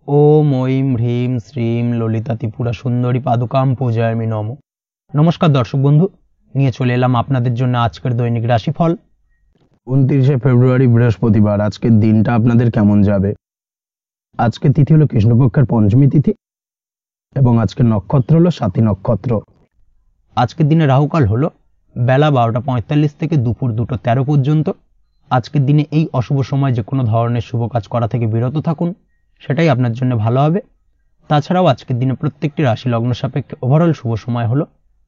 ओम ऐं ह्रीं श्रीं ललिता त्रिपुरा सुंदरी पादुकां पूजयामि नमः। नमस्कार दर्शक बंधु, নিয়ে চলে এলাম আপনাদের জন্য আজকের দৈনিক রাশিফল। 29শে ফেব্রুয়ারি বৃহস্পতিবার। আজকের দিনটা আপনাদের কেমন যাবে? আজকের তিথি হলো কৃষ্ণপক্ষের পঞ্চমী তিথি এবং আজকের নক্ষত্র হলো স্বাতী নক্ষত্র। আজকের দিনে রাহুকাল হলো বেলা 12:45 থেকে দুপুর 2:13 পর্যন্ত। আজকের দিনে এই অশুভ সময় যে কোনো ধরনের শুভ কাজ করা থেকে বিরত থাকুন, সেটাই আপনার জন্য ভালো হবে। তাছাড়াও আজকের দিনে প্রত্যেকটি রাশি লগ্ন সাপেক্ষে ওভারঅল শুভ সময় হলো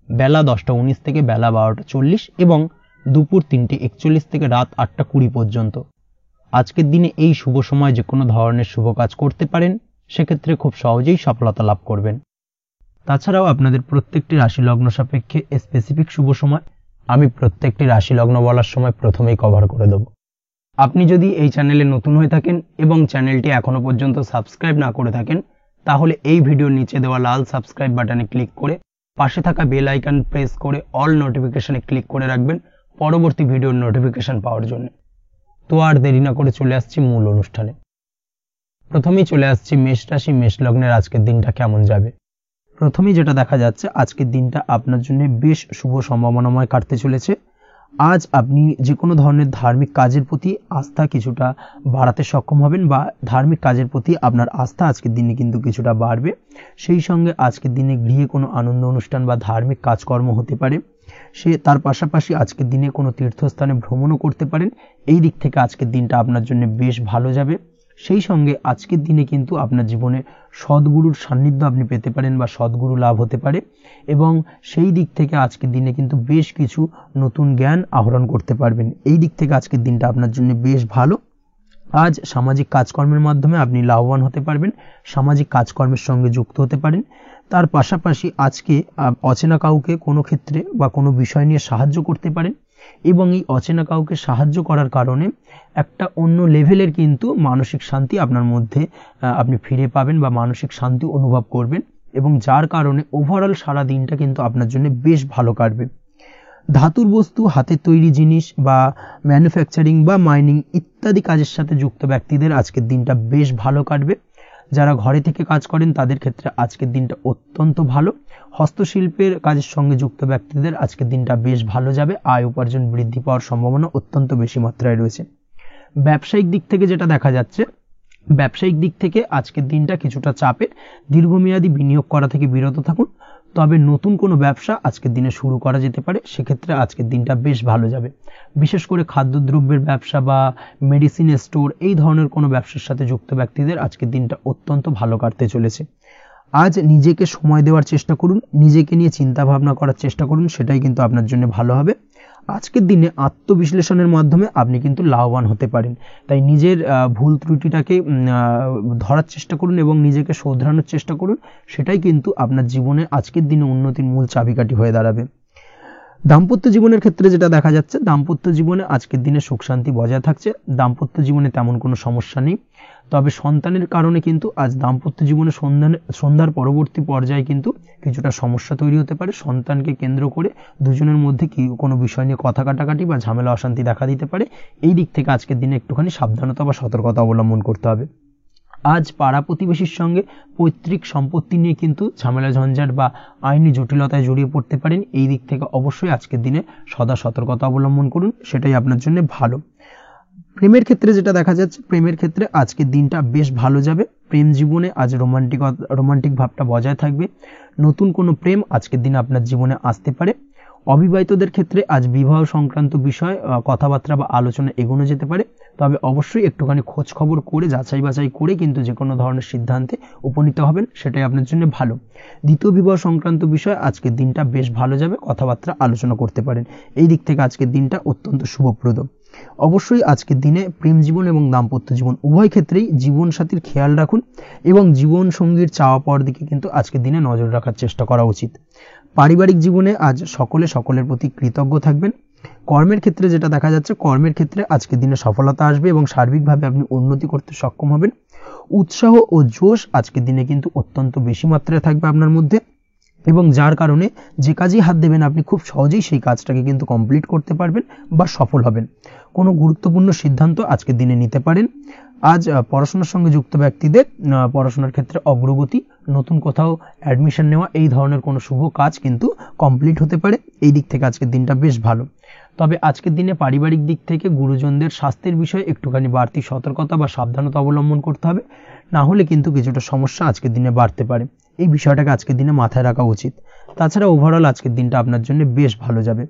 বেলা 10:19 থেকে বেলা 12:40 এবং দুপুর 3:41 থেকে রাত 8:20 পর্যন্ত। আজকের দিনে এই শুভ সময় যে কোনো ধরনের শুভ কাজ করতে পারেন, সেক্ষেত্রে খুব সহজেই সফলতা লাভ করবেন। তাছাড়াও আপনাদের প্রত্যেকটি রাশি লগ্ন সাপেক্ষে স্পেসিফিক শুভ সময় আমি প্রত্যেকটি রাশি লগ্ন বলার সময় প্রথমেই কভার করে দেব। আপনি যদি এই চ্যানেলে নতুন হয়ে থাকেন এবং চ্যানেলটি এখনো পর্যন্ত সাবস্ক্রাইব না করে থাকেন, তাহলে এই ভিডিওর নিচে দেওয়া লাল সাবস্ক্রাইব বাটনে ক্লিক করে পাশে থাকা বেল আইকন প্রেস করে অল নোটিফিকেশনে ক্লিক করে রাখবেন পরবর্তী ভিডিওর নোটিফিকেশন পাওয়ার জন্য। তো আর দেরি না করে চলে আসছি মূল অনুষ্ঠানে। প্রথমেই চলে আসছি মেষ রাশি, মেষ লগ্নের আজকের দিনটা কেমন যাবে। প্রথমেই যেটা দেখা যাচ্ছে, আজকের দিনটা আপনার জন্য বেশ শুভ সম্ভাবনাময় কাটতে চলেছে। আজ আপনি যে কোনো ধরনের ধার্মিক কাজের প্রতি আস্থা কিছুটা বাড়াতে সক্ষম হবেন বা ধার্মিক কাজের প্রতি আপনার আস্থা আজকের দিনে কিন্তু কিছুটা বাড়বে। সেই সঙ্গে আজকের দিনে গৃহে কোনো আনন্দ অনুষ্ঠান বা ধার্মিক কাজকর্ম হতে পারে। তার পাশাপাশি আজকের দিনে কোনো তীর্থস্থানে ভ্রমণও করতে পারেন। এই দিক থেকে আজকের দিনটা আপনার জন্য বেশ ভালো যাবে। সেই সঙ্গে আজকের দিনে কিন্তু আপনার জীবনে সদ্গুরুর সান্নিধ্য আপনি পেতে পারেন বা সদ্গুরু লাভ হতে পারে এবং সেই দিক থেকে আজকের দিনে কিন্তু বেশ কিছু নতুন জ্ঞান আহরণ করতে পারবেন। এই দিক থেকে আজকের দিনটা আপনার জন্য বেশ ভালো। আজ সামাজিক কাজকর্মের মাধ্যমে আপনি লাভবান হতে পারবেন, সামাজিক কাজকর্মের সঙ্গে যুক্ত হতে পারেন। তার পাশাপাশি আজকে অচেনা কাউকে কোনো ক্ষেত্রে বা কোনো বিষয় নিয়ে সাহায্য করতে পারেন এবং এই অচেনা কাউকে সাহায্য করার কারণে একটা অন্য লেভেলের কিন্তু মানসিক শান্তি আপনার মধ্যে আপনি ফিরে পাবেন বা মানসিক শান্তি অনুভব করবেন এবং যার কারণে ওভারঅল সারা দিনটা কিন্তু আপনার জন্য বেশ ভালো কাটবে। ধাতুর বস্তু, হাতের তৈরি জিনিস বা ম্যানুফ্যাকচারিং বা মাইনিং ইত্যাদি কাজের সাথে যুক্ত ব্যক্তিদের আজকের দিনটা বেশ ভালো কাটবে। যারা ঘরে থেকে কাজ করেন তাদের ক্ষেত্রে আজকের দিনটা অত্যন্ত ভালো। হস্তশিল্পের কাজের সঙ্গে যুক্ত ব্যক্তিদের আজকের দিনটা বেশ ভালো যাবে। আয় উপার্জন বৃদ্ধি পাওয়ার সম্ভাবনা অত্যন্ত বেশি মাত্রায় রয়েছে। ব্যবসায়িক দিক থেকে যেটা দেখা যাচ্ছে, ব্যবসায়িক দিক থেকে আজকের দিনটা কিছুটা চাপের। দীর্ঘমেয়াদী বিনিয়োগ করা থেকে বিরত থাকুন, তবে নতুন কোনো ব্যবসা আজকের দিনে শুরু করা যেতে পারে। সেক্ষেত্রে আজকের দিনটা বেশ ভালো যাবে। বিশেষ করে খাদ্যদ্রব্যের ব্যবসা বা মেডিসিন স্টোর এই ধরনের কোনো ব্যবসার সাথে যুক্ত ব্যক্তিদের আজকের দিনটা অত্যন্ত ভালো কাটতে চলেছে। আজ নিজেকে সময় দেওয়ার চেষ্টা করুন, নিজেকে নিয়ে চিন্তা ভাবনা করার চেষ্টা করুন, সেটাই কিন্তু আপনার জন্য ভালো হবে। আজকের দিনে আত্মবিশ্লেষণের মাধ্যমে আপনি কিন্তু লাভবান হতে পারেন। তাই নিজের ভুল ত্রুটিটাকে ধরার চেষ্টা করুন এবং নিজেকে শোধরানোর চেষ্টা করুন, সেটাই কিন্তু আপনার জীবনে আজকের দিনে উন্নতির মূল চাবিকাঠি হয়ে দাঁড়াবে। দাম্পত্য জীবনের ক্ষেত্রে যেটা দেখা যাচ্ছে, দাম্পত্য জীবনে আজকের দিনে সুখ শান্তি বজায় থাকছে। দাম্পত্য জীবনে তেমন কোনো সমস্যা নেই, তবে সন্তানের কারণে কিন্তু আজ দাম্পত্য জীবনে সন্ধ্যার পরবর্তী পর্যায়ে কিন্তু কিছুটা সমস্যা তৈরি হতে পারে। সন্তানকে কেন্দ্র করে দুজনের মধ্যে কি কোনো বিষয় নিয়ে কথা কাটাকাটি বা ঝামেলা অশান্তি দেখা দিতে পারে। এই দিক থেকে আজকের দিনে একটুখানি সাবধানতা বা সতর্কতা অবলম্বন করতে হবে। আজ পাড়া প্রতিবেশীর সঙ্গে পৈতৃক সম্পত্তি নিয়ে কিন্তু ঝামেলা ঝঞ্ঝাট বা আইনি জটিলতায় জড়িয়ে পড়তে পারেন। এই দিক থেকে অবশ্যই আজকের দিনে সদা সতর্কতা অবলম্বন করুন, সেটাই আপনার জন্য ভালো। প্রেমের ক্ষেত্রে যেটা দেখা যাচ্ছে, প্রেমের ক্ষেত্রে আজকের দিনটা বেশ ভালো যাবে। প্রেম জীবনে আজ রোমান্টিক ভাবটা বজায় থাকবে। নতুন কোনো প্রেম আজকের দিনে আপনার জীবনে আসতে পারে। অবিবাহিতদের ক্ষেত্রে আজ বিবাহ সংক্রান্ত বিষয় কথাবার্তা বা আলোচনা এগোনো যেতে পারে, তবে অবশ্যই একটুখানি খোঁজ খবর করে যাচাই বাছাই করে কিন্তু যে কোনো ধরনের সিদ্ধান্তে উপনীত হবেন, সেটাই আপনার জন্য ভালো। দ্বিতীয় বিবাহ সংক্রান্ত বিষয় আজকের দিনটা বেশ ভালো যাবে, কথাবার্তা আলোচনা করতে পারেন। এই দিক থেকে আজকের দিনটা অত্যন্ত শুভপ্রদ। অবশ্যই আজকের দিনে প্রেম জীবন এবং দাম্পত্য জীবন উভয় ক্ষেত্রেই জীবনসাথীর খেয়াল রাখুন এবং জীবন সঙ্গীর চাওয়া পাওয়ার দিকে কিন্তু আজকের দিনে নজর রাখার চেষ্টা করা উচিত। পারিবারিক জীবনে আজ সকলের প্রতি কৃতজ্ঞ থাকবেন। কর্মের ক্ষেত্রে যেটা দেখা যাচ্ছে, কর্মের ক্ষেত্রে আজকের দিনে সফলতা আসবে এবং সার্বিকভাবে আপনি উন্নতি করতে সক্ষম হবেন। উৎসাহ ও জোশ আজকের দিনে কিন্তু অত্যন্ত বেশি মাত্রায় থাকবে আপনার মধ্যে এবং যার কারণে যে কাজেই হাত দেবেন আপনি খুব সহজেই সেই কাজটাকে কিন্তু কমপ্লিট করতে পারবেন বা সফল হবেন। কোনো গুরুত্বপূর্ণ সিদ্ধান্ত আজকের দিনে নিতে পারেন। আজ পড়াশোনার সঙ্গে যুক্ত ব্যক্তিদের পড়াশোনার ক্ষেত্রে অগ্রগতি, নতুন কোথাও অ্যাডমিশন নেওয়া, এই ধরনের কোনো শুভ কাজ কিন্তু কমপ্লিট হতে পারে। এই দিক থেকে আজকের দিনটা বেশ ভালো। তবে আজকের দিনে পারিবারিক দিক থেকে গুরুজনদের স্বাস্থ্যের বিষয়ে একটুখানি বাড়তি সতর্কতা বা সাবধানতা অবলম্বন করতে হবে, না হলে কিন্তু কিছুটা সমস্যা আজকের দিনে বাড়তে পারে। এই বিষয়টাকে আজকের দিনে মাথায় রাখা উচিত। তাছাড়া ওভারঅল আজকের দিনটা আপনার জন্য বেশ ভালো যাবে।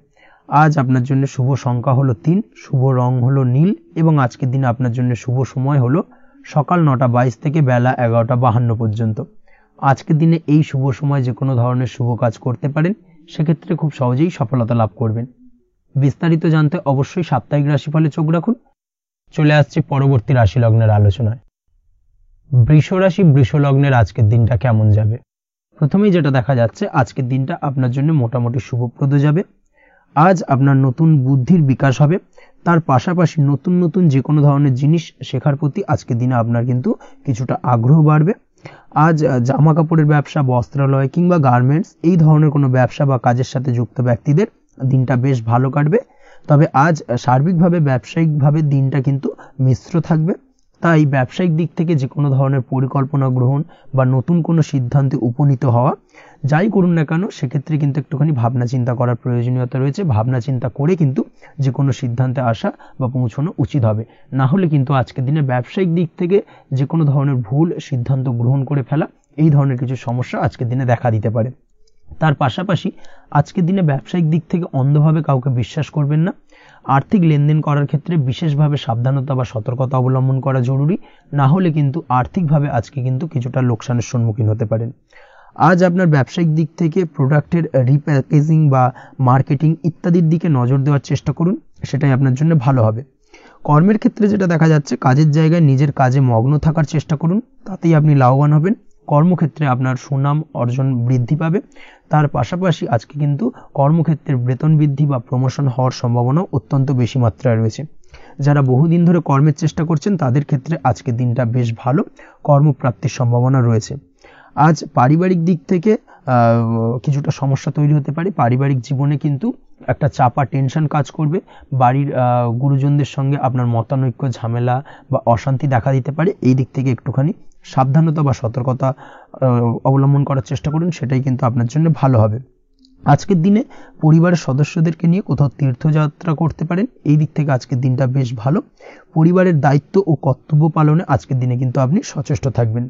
আজ আপনার জন্য শুভ সংখ্যা হলো 3, শুভ রং হলো নীল এবং আজকের দিনে আপনার জন্য শুভ সময় হলো সকাল 9:22 থেকে বেলা 11:52 পর্যন্ত। আজকের দিনে এই শুভ সময় যে কোনো ধরনের শুভ কাজ করতে পারেন, সেক্ষেত্রে খুব সহজেই সফলতা লাভ করবেন। বিস্তারিত জানতে অবশ্যই সাপ্তাহিক রাশিফলে চোখ রাখুন। চলে আসছে পরবর্তী রাশি লগ্নের আলোচনায়। বৃষ রাশি, বৃষ লগ্নের আজকের দিনটা কেমন যাবে? প্রথমেই যেটা দেখা যাচ্ছে, আজকের দিনটা আপনার জন্য মোটামুটি শুভপ্রদ যাবে। আজ আপনার নতুন বুদ্ধির বিকাশ হবে, তার পাশাপাশি নতুন নতুন যে কোনো ধরনের জিনিস শেখার প্রতি আজকের দিনে আপনার কিন্তু কিছুটা আগ্রহ বাড়বে। আজ জামা কাপড়ের ব্যবসা, বস্ত্রালয় কিংবা গার্মেন্টস এই ধরনের কোনো ব্যবসা বা কাজের সাথে যুক্ত ব্যক্তিদের দিনটা বেশ ভালো কাটবে। তবে আজ সার্বিকভাবে ব্যবসায়িকভাবে দিনটা কিন্তু মিশ্র থাকবে। তাই ব্যবসায়িক দিক থেকে যে কোনো ধরনের পরিকল্পনা গ্রহণ বা নতুন কোনো সিদ্ধান্তে উপনীত হওয়া, যাই করুন না কেন, সেক্ষেত্রে কিন্তু একটুখানি ভাবনা চিন্তা করার প্রয়োজনীয়তা রয়েছে। ভাবনা চিন্তা করে কিন্তু যে কোনো সিদ্ধান্তে আসা বা পৌঁছানো উচিত হবে, না হলে কিন্তু আজকের দিনে ব্যবসায়িক দিক থেকে যে কোনো ধরনের ভুল সিদ্ধান্ত গ্রহণ করে ফেলা, এই ধরনের কিছু সমস্যা আজকের দিনে দেখা দিতে পারে। তার পাশাপাশি আজকের দিনে ব্যবসায়িক দিক থেকে অন্ধভাবে কাউকে বিশ্বাস করবেন না। আর্থিক লেনদেন করার ক্ষেত্রে বিশেষভাবে সাবধানতা বা সতর্কতা অবলম্বন করা জরুরি, না হলে কিন্তু আর্থিকভাবে আজকে কিন্তু কিছুটা লোকসানের সম্মুখীন হতে পারেন। আজ আপনার ব্যবসায়িক দিক থেকে প্রোডাক্টের রিপ্যাকেজিং বা মার্কেটিং ইত্যাদির দিকে নজর দেওয়ার চেষ্টা করুন, সেটাই আপনার জন্য ভালো হবে। কর্মের ক্ষেত্রে যেটা দেখা যাচ্ছে, কাজের জায়গায় নিজের কাজে মগ্ন থাকার চেষ্টা করুন, তাতেই আপনি লাভবান হবেন। কর্মক্ষেত্রে আপনার সুনাম অর্জন বৃদ্ধি পাবে। তার পাশাপাশি আজকে কিন্তু কর্মক্ষেত্রের বেতন বৃদ্ধি বা প্রমোশন হওয়ার সম্ভাবনা অত্যন্ত বেশি মাত্রায় রয়েছে। যারা বহুদিন ধরে কর্মের চেষ্টা করছেন, তাদের ক্ষেত্রে আজকের দিনটা বেশ ভালো, কর্মপ্রাপ্তির সম্ভাবনা রয়েছে। আজ পারিবারিক দিক থেকে কিছুটা সমস্যা তৈরি হতে পারে। পারিবারিক জীবনে কিন্তু একটা চাপা টেনশন কাজ করবে। বাড়ির গুরুজনদের সঙ্গে আপনার মতানৈক্য, ঝামেলা বা অশান্তি দেখা দিতে পারে। এই দিক থেকে একটুখানি সাবধানতা বা সতর্কতা অবলম্বন করার চেষ্টা করুন, সেটাই কিন্তু আপনার জন্য ভালো হবে। আজকের দিনে পরিবারের সদস্যদেরকে নিয়ে কোথাও তীর্থযাত্রা করতে পারেন। এই দিক থেকে আজকের দিনটা বেশ ভালো। পরিবারের দায়িত্ব ও কর্তব্য পালনে আজকের দিনে কিন্তু আপনি সচেষ্ট থাকবেন।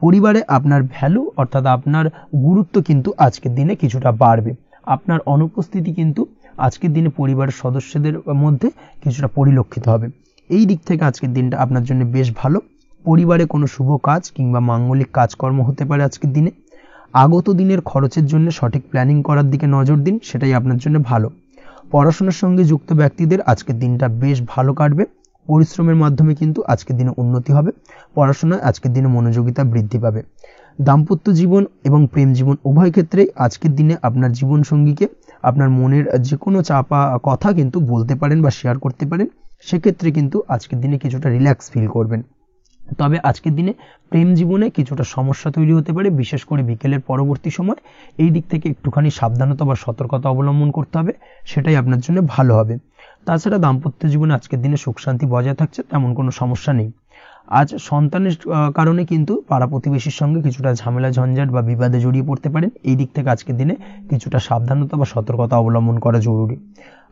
পরিবারে আপনার ভ্যালু অর্থাৎ আপনার গুরুত্ব কিন্তু আজকের দিনে কিছুটা বাড়বে। আপনার অনুপস্থিতি কিন্তু আজকের দিনে পরিবারের সদস্যদের মধ্যে কিছুটা পরিলক্ষিত হবে। এই দিক থেকে আজকের দিনটা আপনার জন্য বেশ ভালো। পরিবারে কোনো শুভ কাজ কিংবা মাঙ্গলিক কাজকর্ম হতে পারে আজকের দিনে। আগত দিনের খরচের জন্য সঠিক প্ল্যানিং করার দিকে নজর দিন, সেটাই আপনার জন্য ভালো। পড়াশোনার সঙ্গে যুক্ত ব্যক্তিদের আজকের দিনটা বেশ ভালো কাটবে। পরিশ্রমের মাধ্যমে কিন্তু আজকের দিনে উন্নতি হবে। পড়াশোনায় আজকের দিনে মনোযোগিতা বৃদ্ধি পাবে। দাম্পত্য জীবন এবং প্রেম জীবন উভয় ক্ষেত্রেই আজকের দিনে আপনার জীবন সঙ্গীকে আপনার মনের যে কোনো চাপা কথা কিন্তু বলতে পারেন বা শেয়ার করতে পারেন। সেক্ষেত্রে কিন্তু আজকের দিনে কিছুটা রিল্যাক্স ফিল করবেন। তবে আজকের দিনে প্রেম জীবনে কিছুটা সমস্যা তৈরি হতে পারে, বিশেষ করে বিকেলের পরবর্তী সময়। এই দিক থেকে একটুখানি সাবধানতা বা সতর্কতা অবলম্বন করতে হবে, সেটাই আপনার জন্য ভালো হবে। তাছাড়া দাম্পত্য জীবনে আজকের দিনে সুখ শান্তি বজায় থাকছে, তেমন কোনো সমস্যা নেই। আজ সন্তানের কারণে কিন্তু পাড়া প্রতিবেশীর সঙ্গে কিছুটা ঝামেলা ঝঞ্ঝাট বা বিবাদে জড়িয়ে পড়তে পারেন। এই দিক থেকে আজকের দিনে কিছুটা সাবধানতা বা সতর্কতা অবলম্বন করা জরুরি।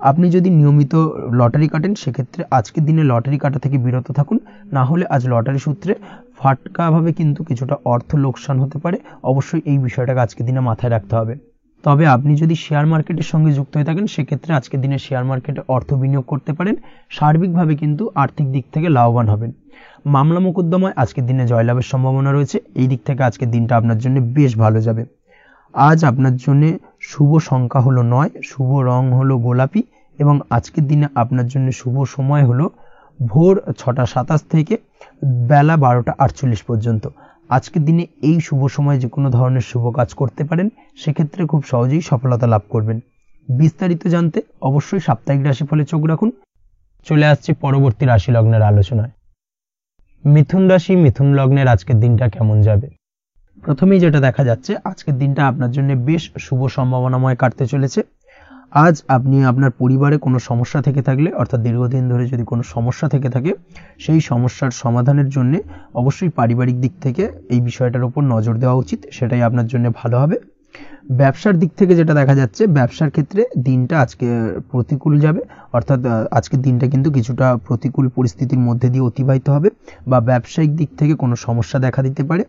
আপনি যদি নিয়মিত লটারি কাটেন, সেক্ষেত্রে আজকের দিনে লটারি কাটা থেকে বিরত থাকুন, না হলে আজ লটারি সূত্রে ফাটকাভাবে কিন্তু কিছুটা অর্থ লোকসান হতে পারে। অবশ্যই এই বিষয়টাকে আজকের দিনে মাথায় রাখতে হবে। তবে আপনি যদি শেয়ার মার্কেটের সঙ্গে যুক্ত হয়ে থাকেন, সেক্ষেত্রে আজকের দিনে শেয়ার মার্কেটে অর্থ বিনিয়োগ করতে পারেন। সার্বিকভাবে কিন্তু আর্থিক দিক থেকে লাভবান হবেন। মামলা মোকদ্দমায় আজকের দিনে জয়লাভের সম্ভাবনা রয়েছে। এই দিক থেকে আজকের দিনটা আপনার জন্য বেশ ভালো যাবে। আজ আপনার জন্য শুভ সংখ্যা হলো 9, শুভ রং হলো গোলাপি এবং আজকের দিনে আপনার জন্য শুভ সময় হলো ভোর 6:27 থেকে বেলা 12:48 পর্যন্ত। আজকের দিনে এই শুভ সময় যে কোনো ধরনের শুভ কাজ করতে পারেন, সেক্ষেত্রে খুব সহজেই সফলতা লাভ করবেন। বিস্তারিত জানতে অবশ্যই সাপ্তাহিক রাশিফলে চোখ রাখুন। চলে আসছে পরবর্তী রাশি লগ্নের আলোচনায়। মিথুন রাশি, মিথুন লগ্নের আজকের দিনটা কেমন যাবে? প্রথমেই যেটা দেখা যাচ্ছে, আজকের দিনটা আপনার জন্য বেশ শুভ সম্ভাবনাময় কাটতে চলেছে। আজ আপনি আপনার পরিবারে কোনো সমস্যা থেকে থাকলে, অর্থাৎ দীর্ঘদিন ধরে যদি কোনো সমস্যা থেকে থাকে, সেই সমস্যার সমাধানের জন্য অবশ্যই পারিবারিক দিক থেকে এই বিষয়টার উপর নজর দেওয়া উচিত, সেটাই আপনার জন্য ভালো হবে। ব্যবসার দিক থেকে যেটা দেখা যাচ্ছে, ব্যবসার ক্ষেত্রে দিনটা আজকে প্রতিকূল যাবে, অর্থাৎ আজকের দিনটা কিন্তু কিছুটা প্রতিকূল পরিস্থিতির মধ্যে দিয়ে অতিবাহিত হবে, বা ব্যবসায়িক দিক থেকে কোনো সমস্যা দেখা দিতে পারে।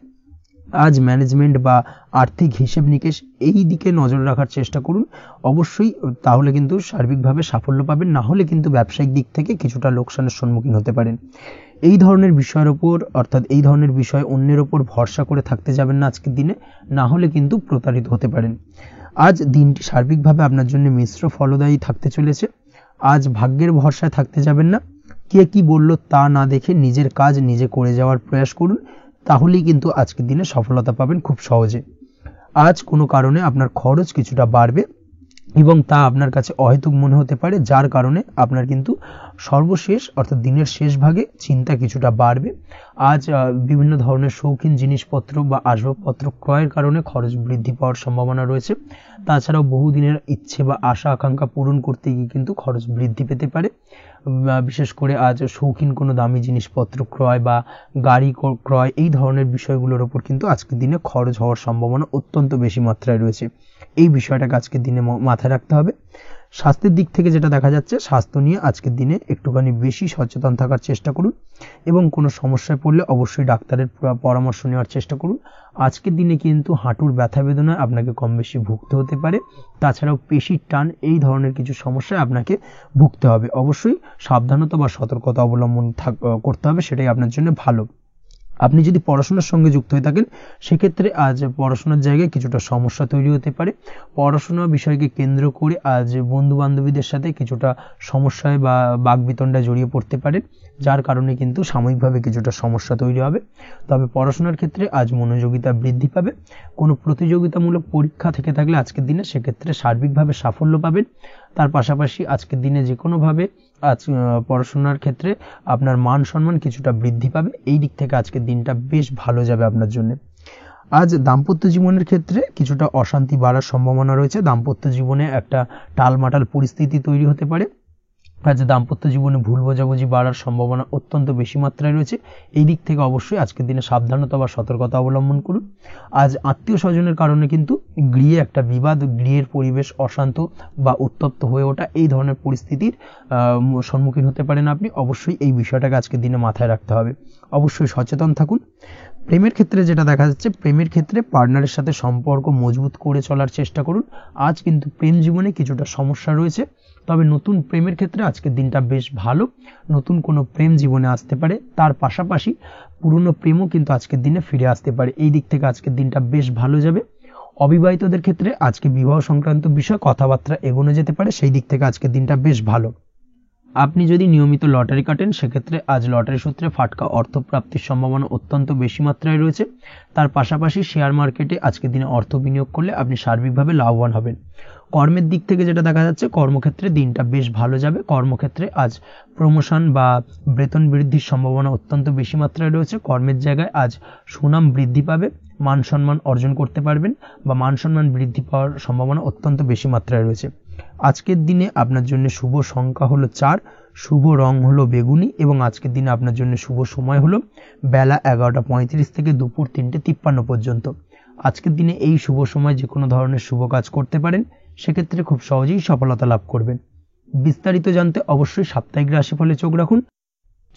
আজ ম্যানেজমেন্ট বা আর্থিক হিসেব নিকেশ এই দিকে নজর রাখার চেষ্টা করুন অবশ্যই, তাহলে কিন্তু সার্বিকভাবে সাফল্য পাবেন। না হলে কিন্তু ব্যবসায়িক দিক থেকে কিছুটা লোকসানের সম্মুখীন হতে পারেন। এই ধরনের বিষয়ের ওপর, অর্থাৎ এই ধরনের বিষয় অন্যের ওপর ভরসা করে থাকতে যাবেন না আজকের দিনে, না হলে কিন্তু প্রতারিত হতে পারেন। আজ দিনটি সার্বিকভাবে আপনার জন্য মিশ্র ফলদায়ী থাকতে চলেছে। আজ ভাগ্যের ভরসায় থাকতে যাবেন না। কে কি বলল তা না দেখে নিজের কাজ নিজে করে যাওয়ার প্রয়াস করুন, তাহলেই কিন্তু আজকের দিনে সফলতা পাবেন খুব সহজে। আজ কোনো কারণে আপনার খরচ কিছুটা বাড়বে এবং তা আপনার কাছে অহেতুক মনে হতে পারে, যার কারণে আপনার কিন্তু সর্বশেষ, অর্থাৎ দিনের শেষ ভাগে চিন্তা কিছুটা বাড়বে। আজ বিভিন্ন ধরনের শৌখিন জিনিসপত্র বা আসবাবপত্র ক্রয়ের কারণে খরচ বৃদ্ধি পাওয়ার সম্ভাবনা রয়েছে। তাছাড়াও বহুদিনের ইচ্ছে বা আশা আকাঙ্ক্ষা পূরণ করতে গিয়ে কিন্তু খরচ বৃদ্ধি পেতে পারে। বিশেষ করে আজ শৌখিন কোনো দামি জিনিসপত্র ক্রয় বা গাড়ি ক্রয়, এই ধরনের বিষয়গুলোর ওপর কিন্তু আজকের দিনে খরচ হওয়ার সম্ভাবনা অত্যন্ত বেশি মাত্রায় রয়েছে। এই বিষয়টাকে আজকের দিনে মাথায় রাখতে হবে। স্বাস্থ্যের দিক থেকে যেটা দেখা যাচ্ছে, স্বাস্থ্য নিয়ে আজকের দিনে একটুখানি বেশি সচেতন থাকার চেষ্টা করুন এবং কোনো সমস্যায় পড়লে অবশ্যই ডাক্তারের পরামর্শ নেওয়ার চেষ্টা করুন। আজকের দিনে কিন্তু হাঁটুর ব্যথা বেদনায় আপনাকে কম বেশি ভুগতে হতে পারে। তাছাড়াও পেশির টান, এই ধরনের কিছু সমস্যায় আপনাকে ভুগতে হবে। অবশ্যই সাবধানতা বা সতর্কতা অবলম্বন করতে হবে, সেটাই আপনার জন্য ভালো। আপনি যদি পড়াশোনার সঙ্গে যুক্ত হয়ে থাকেন, সেক্ষেত্রে আজ পড়াশোনার জায়গায় কিছুটা সমস্যা তৈরি হতে পারে। পড়াশোনা বিষয়কে কেন্দ্র করে আজ বন্ধু বান্ধবীদের সাথে কিছুটা সমস্যায় বা বাকবিতণ্ডায় জড়িয়ে পড়তে পারেন, যার কারণে কিন্তু সাময়িকভাবে কিছুটা সমস্যা তৈরি হবে। তবে পড়াশোনার ক্ষেত্রে আজ মনোযোগিতা বৃদ্ধি পাবে। কোনো প্রতিযোগিতামূলক পরীক্ষা থেকে থাকলে আজকের দিনে সেক্ষেত্রে সার্বিকভাবে সাফল্য পাবেন। তার পাশাপাশি আজকের দিনে যে কোনোভাবে আজ পড়াশোনার ক্ষেত্রে আপনার মান সম্মান কিছুটা বৃদ্ধি পাবে। এই দিক থেকে আজকের দিনটা বেশ ভালো যাবে আপনার জন্য। আজ দাম্পত্য জীবনের ক্ষেত্রে কিছুটা অশান্তি বাড়ার সম্ভাবনা রয়েছে। দাম্পত্য জীবনে একটা টালমাটাল পরিস্থিতি তৈরি হতে পারে। আজ দাম্পত্য জীবনে ভুল বোঝাবুঝি বাড়ার সম্ভাবনা অত্যন্ত বেশি মাত্রায় রয়েছে। এই দিক থেকে অবশ্যই আজকের দিনে সাবধানতা বা সতর্কতা অবলম্বন করুন। আজ আত্মীয় স্বজনের কারণে কিন্তু গৃহে একটা বিবাদ, গৃহের পরিবেশ অশান্ত বা উত্তপ্ত হয়ে ওঠা, এই ধরনের পরিস্থিতির সম্মুখীন হতে পারেন আপনি। অবশ্যই এই বিষয়টাকে আজকের দিনে মাথায় রাখতে হবে। অবশ্যই সচেতন থাকুন। প্রেমের ক্ষেত্রে যেটা দেখা যাচ্ছে, প্রেমের ক্ষেত্রে পার্টনারের সাথে সম্পর্ক মজবুত করে চলার চেষ্টা করুন। আজ কিন্তু প্রেম জীবনে কিছুটা সমস্যা রয়েছে, তবে নতুন প্রেমের ক্ষেত্রে আজকের দিনটা বেশ ভালো। নতুন কোনো প্রেম জীবনে আসতে পারে, তার পাশাপাশি পুরনো প্রেমও কিন্তু আজকের দিনে ফিরে আসতে পারে। এই দিক থেকে আজকের দিনটা বেশ ভালো যাবে। অবিবাহিতদের ক্ষেত্রে আজকে বিবাহ সংক্রান্ত বিষয় কথাবার্তা এগোনো যেতে পারে, সেই দিক থেকে আজকের দিনটা বেশ ভালো। আপনি যদি নিয়মিত লটারি কাটেন, সেক্ষেত্রে আজ লটারি সূত্রে ফাটকা অর্থপ্রাপ্তির সম্ভাবনা অত্যন্ত বেশি মাত্রায় রয়েছে। তার পাশাপাশি শেয়ার মার্কেটে আজকের দিনে অর্থ বিনিয়োগ করলে আপনি সার্বিকভাবে লাভবান হবেন। কর্মের দিক থেকে যেটা দেখা যাচ্ছে, কর্মক্ষেত্রে দিনটা বেশ ভালো যাবে। কর্মক্ষেত্রে আজ প্রমোশন বা বেতন বৃদ্ধির সম্ভাবনা অত্যন্ত বেশি মাত্রায় রয়েছে। কর্মের জায়গায় আজ সুনাম বৃদ্ধি পাবে, মান সম্মান অর্জন করতে পারবেন বা মান সম্মান বৃদ্ধি পাওয়ার সম্ভাবনা অত্যন্ত বেশি মাত্রায় রয়েছে। আজকের দিনে আপনার জন্য শুভ সংখ্যা হলো 4, শুভ রং হলো বেগুনি এবং আজকের দিনে আপনার জন্য শুভ সময় হলো বেলা 11:35 থেকে দুপুর 3:53 পর্যন্ত। আজকের দিনে এই শুভ সময় যে কোনো ধরনের শুভ কাজ করতে পারেন, সেক্ষেত্রে খুব সহজেই সফলতা লাভ করবেন। বিস্তারিত জানতে অবশ্যই সাপ্তাহিক রাশিফলে চোখ রাখুন।